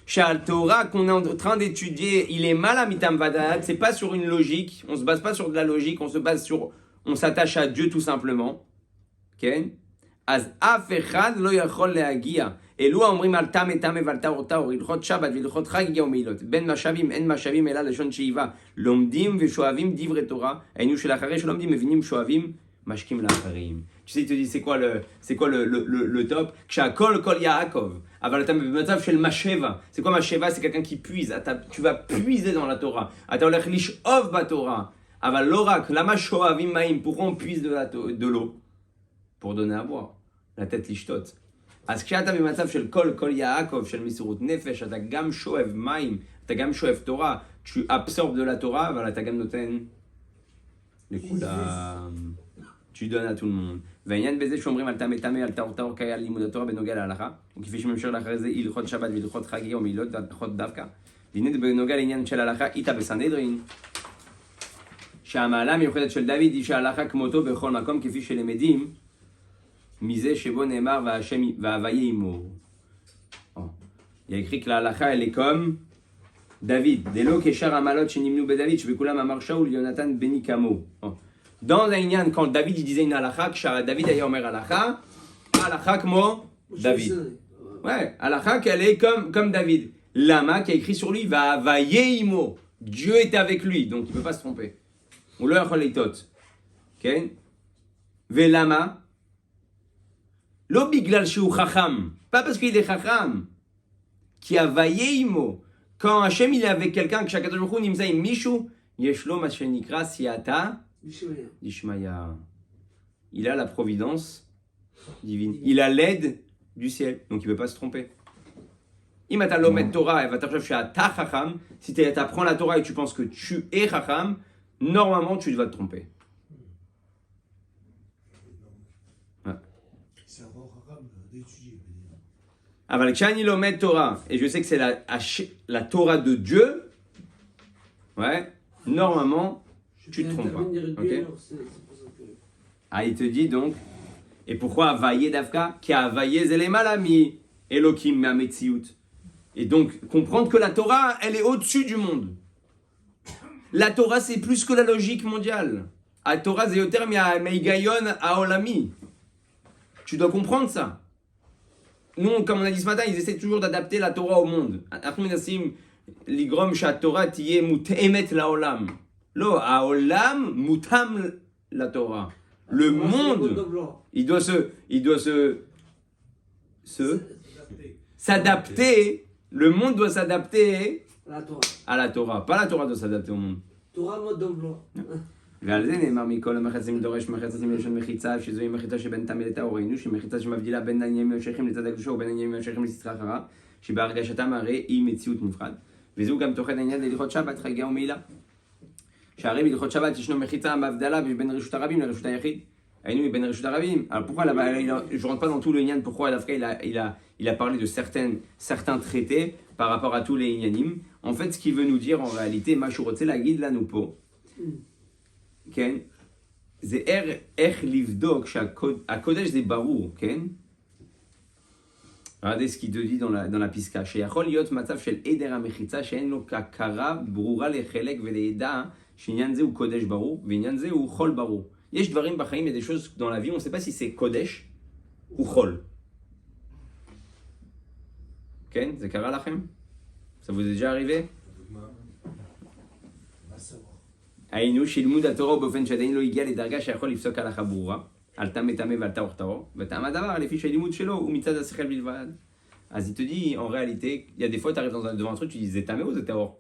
S1: Shal Torah qu'on est en train d'étudier, il est mal à mitam vadat, c'est pas sur une logique, on se base pas sur de la logique, on s'attache à Dieu tout simplement. כן? אז אף אחד לא יכול להגיע. אלו האומרים על תם תם ועל טהור טהור, הלכות שבת והלכות חג הגיעו מעילות. בין משאבים אין משאבים אלא לשון שאיבה. לומדים ושואבים דברי תורה, היינו שלאחרי שלומדים מבינים שואבים, משקים לאחרים. Tu sais, il te dit c'est quoi le top? כשהכל כל יעקב, אבל אתה במצב של משאבה. C'est quoi משאבה? C'est quelqu'un qui puise. Tu vas puiser dans la Torah. אתה הולך לשאוב בתורה. אבל לא רק, למה שואבים מים? Pourquoi on puise de l'eau? Pour donner à boire. La tête לשתות. אז כשאתה במצב של כל יעקב, של מסירות נפש, אתה גם שואב מים, אתה גם שואב תורה, tu absorbes de la Torah, אבל אתה גם נותן לכולם. Tu donnes à tout le monde. והעניין בזה שאומרים על טמא טמא, על טהור טהור, כהיה לימוד התורה בנוגע להלכה, וכפי שממשיך לאחרי זה הלכות שבת והלכות חג יום מעילות והלכות דווקא. והנה בנוגע לעניין של ההלכה, איתה בסנהדרין, שהמעלה המיוחדת של דוד היא שההלכה כמותו בכל מקום, כפי שלמדים, מזה שבו נאמר והוויה עמו. Il y a écrit que la halakha elle est comme David. Delo keshar amalot shenimnu bedavid shebekulam amar Shaul Yonatan beni kamo. Dans un inyan, quand David il disait une halakha, que David ailleurs omer halakha, halakha kmo David. Ouais, halakha qu'elle est comme David. Lama qui a écrit sur lui va'avaye imo. Dieu était avec lui, donc il ne peut pas se tromper. Ou le yachol leitot. Ok? Velama. לא בגלל שהוא חכם, pas parce qu'il est חכם, כי הוויה עמו, quand השם il est avec quelqu'un, כשהקדוש ברוך הוא נמצא עם מישהו, יש לו מה שנקרא סייעתא דשמיא. Il a la providence divine, il a l'aide du ciel, donc il ne peut pas se tromper. אם אתה לומד תורה ואתה חושב שאתה חכם, si tu apprends la Torah et tu penses que tu es חכם, normalement tu vas te tromper. אבל כשאני לומד תורה, et je sais que c'est la Torah de Dieu, ouais, normalement, tu te trompes pas. Okay? Ah, il te dit donc, et pourquoi Avaye Davka? Qui a Avaye Zelemala mi Elohim Mametziut. Et donc, comprendre que la Torah, elle est au-dessus du monde. La Torah, c'est plus que la logique mondiale. La Torah, c'est yoter meigayon haolami. Tu dois comprendre ça. Nous, comme on a dit ce matin, ils essaient toujours d'adapter la Torah au monde. Après, nous ligrom sha Torah tiye mutemet laolam. Lo, haolam mutam la Torah. Le monde, il doit s'adapter. Le monde doit s'adapter à la Torah. Pas la Torah doit s'adapter au monde.
S2: Torah mode d'emploi.
S1: ועל זה נאמר מכל המחצים דורש מחצים מלשון מחיצה, שזוהי מחיצה שבין טמא לטהור ראינו, שהיא מחיצה שמבדילה בין העניינים השייכים לצד הקדושה ובין העניינים השייכים לסטרא אחרא, שבהרגשתם הרי היא מציאות נפרד. וזהו גם תוכן העניין להלכות שבת, חגיגה ומעילה. שהרי בהלכות שבת ישנו מחיצה בהבדלה בין רשות הרבים לרשות היחיד. היינו בין רשות הרבים. Alors pourquoi là-bas, je rentre pas dans tout le Inyan, pourquoi il a parlé de certains traités par rapport à tous les Inyanim. En fait, ce qu'il veut nous dire en réalité, מה שהוא רוצה להגיד לנו פה, כן? זה איך לבדוק שהקודש זה ברור, כן? regardez ce qu'il te dit dans la פסקה, שיכול להיות מצב של עדר המחיצה שאין לו הכרה ברורה לחלק ולידע שעניין זה הוא קודש ברור ועניין זה הוא חול ברור. יש דברים בחיים, il y a des choses dans la vie, on ne sait pas si c'est קודש ou חול. כן? זה קרה לכם? Ça vous est déjà arrivé? היינו שלימוד התורה באופן שעדיין לא הגיע לדרגה שיכול לפסוק הלכה ברורה, על טמא טמא ועל טהור טהור, וטעם הדבר לפי שהלימוד שלו הוא מצד השכל בלבד. אז il te dit, en réalité, il y a des fois tu arrives devant un truc, tu dis זה טמא ou זה טהור?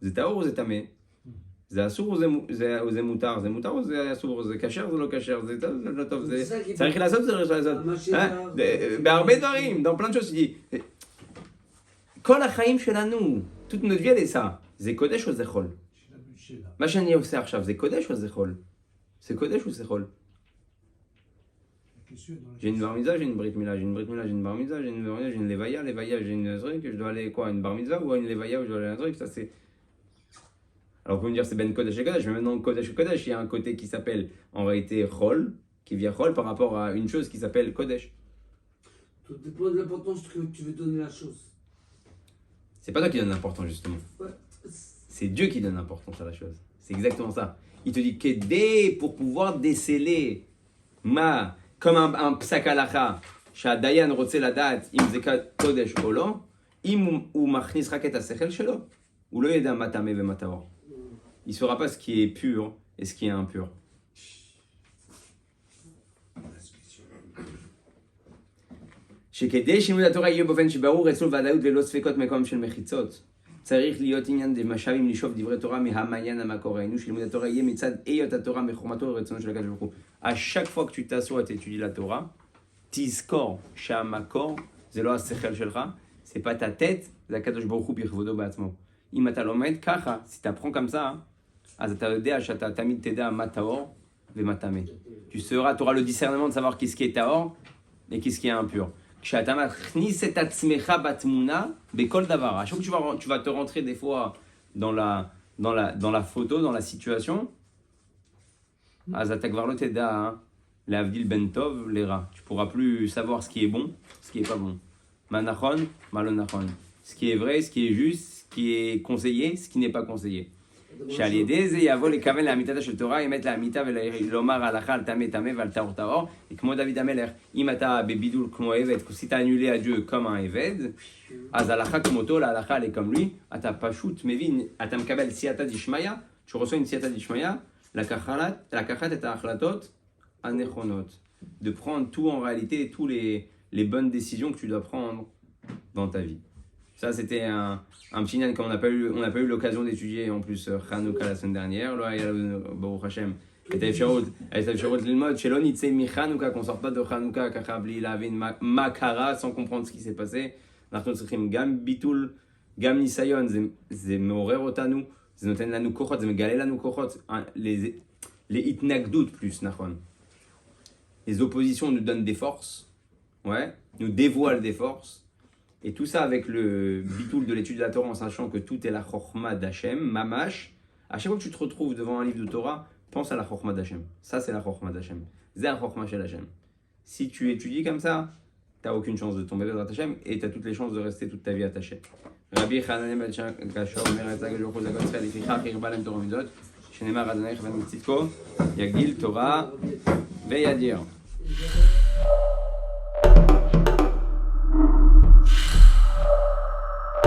S1: זה טהור ou זה טמא? זה אסור או זה מותר? זה מותר או זה אסור? זה כשר או זה לא כשר? זה טוב או לא טוב? זה צריך לעשות או צריך לעשות? בהרבה דברים, dans plein de choses, tu dis, כל החיים שלנו, toute notre vie elle est ça, זה קודש או זה חול? מה שאני עושה עכשיו, זה קודש או זה חול? זה קודש או זה חול? J'ai une bar mitzvah, j'ai une brit mila, j'ai une brit mila, j'ai une bar mitzvah, j'ai une levaya, j'ai une truc, je dois aller quoi, une bar mitzvah ou une levaya où je dois aller un truc, ça c'est... Alors vous pouvez me dire c'est ben kodesh et kodesh, mais maintenant kodesh et kodesh, il y a un côté qui s'appelle en réalité chol, qui vient chol par rapport à une chose qui s'appelle kodesh.
S2: Tout dépend de l'importance que tu veux donner à la chose.
S1: C'est pas toi qui donne l'importance justement.
S2: Ouais.
S1: C'est Dieu qui donne l'importance à la chose. C'est exactement ça. Il te dit qu'aider pour pouvoir déceler comme un psak halacha, שהדיין רוצה לדעת אם זה קודש או לא, אם הוא מכניס רק את השכל שלו, הוא לא ידע מה טמא ומה טהור. Il ne saura pas ce qui est pur et ce qui est impur. שכדי שלימוד התורה יהיה באופן שברור אצלו ודאות ולא ספקות מקום של מחיצות, צריך להיות עניין דמשאבים לשאוב דברי תורה מהמעיין המקור. היינו שלימוד התורה יהיה מצד היות התורה מחוכמתו ורצונו של הקדוש ברוך הוא. À chaque fois que tu t'assois et tu étudies la Torah, תזכור שהמקור זה לא השכל שלך, c'est pas ta tête, זה הקדוש ברוך הוא בכבודו בעצמו. אם אתה לומד ככה, si tu apprends comme ça, אז אתה יודע שאתה תמיד תדע מה טהור ומה טמא. Tu auras le discernement de savoir qu'est-ce qui est tahor et qu'est-ce qui est impur. כשאתה מכניס את עצמך בתמונה, בכל דבר. À chaque fois que tu vas te rentrer des fois dans la photo, dans la situation, אז אתה כבר לא תדע להבדיל בין טוב לרע. Tu pourras plus savoir ce qui est bon, ce qui est pas bon. מה נכון, מה לא נכון. Ce qui est vrai, ce qui est juste, ce qui est conseillé, ce qui n'est pas conseillé. שעל ידי זה יבוא לכוון לאמיתתה של תורה, אמת לאמיתה ולומר הלכה על טמא טמא ועל טהור טהור, כמו דוד המלך, אם אתה בבידול כמו עבד, si t'as annulé à Dieu comme un עבד, אז הלכה כמותו, להלכה elle est comme lui, אתה פשוט מבין, אתה מקבל סייעתא דשמיא, tu reçois une סייעתא דשמיא, לקחת את ההחלטות הנכונות, de prendre tout en réalité, tous les bonnes décisions que tu dois prendre dans ta vie. Ça, c'était un petit nan qu'on n'a pas eu l'occasion d'étudier en plus Hanouka la semaine dernière. Là, il y a Baruch Hashem. Et Efsharot Lilmod, Shelon Itzei mi Hanouka, qu'on sort pas de Hanouka, Kachabli, Lavin, Makara, sans comprendre ce qui s'est passé. Nous צריכים גם ביטול, גם ניסיון, זה מעורר אותנו, זה נותן לנו כוחות, זה מגלה לנו כוחות, להתנגדות plus, נכון. Les oppositions nous donnent des forces, ouais, nous dévoilent des forces. Et tout ça avec le bitoul de l'étude de la Torah en sachant que tout est la Chokhma d'Hachem, Mamash. À chaque fois que tu te retrouves devant un livre de Torah, pense à la Chokhma d'Hachem. Ça, c'est la Chokhma d'Hachem. C'est la Chokhma chez Hachem. Si tu étudies comme ça, t'as aucune chance de tomber Bezrat Hashem et t'as toutes les chances de rester toute ta vie attaché. Rabbi Chanan ben Kashor אומר את זה הקדוש ברוך הוא זכות ישראל לפיכך הרבה להם תורה ומידות שנאמר אדוני יכוון מצדקו יגדיל תורה וידיר.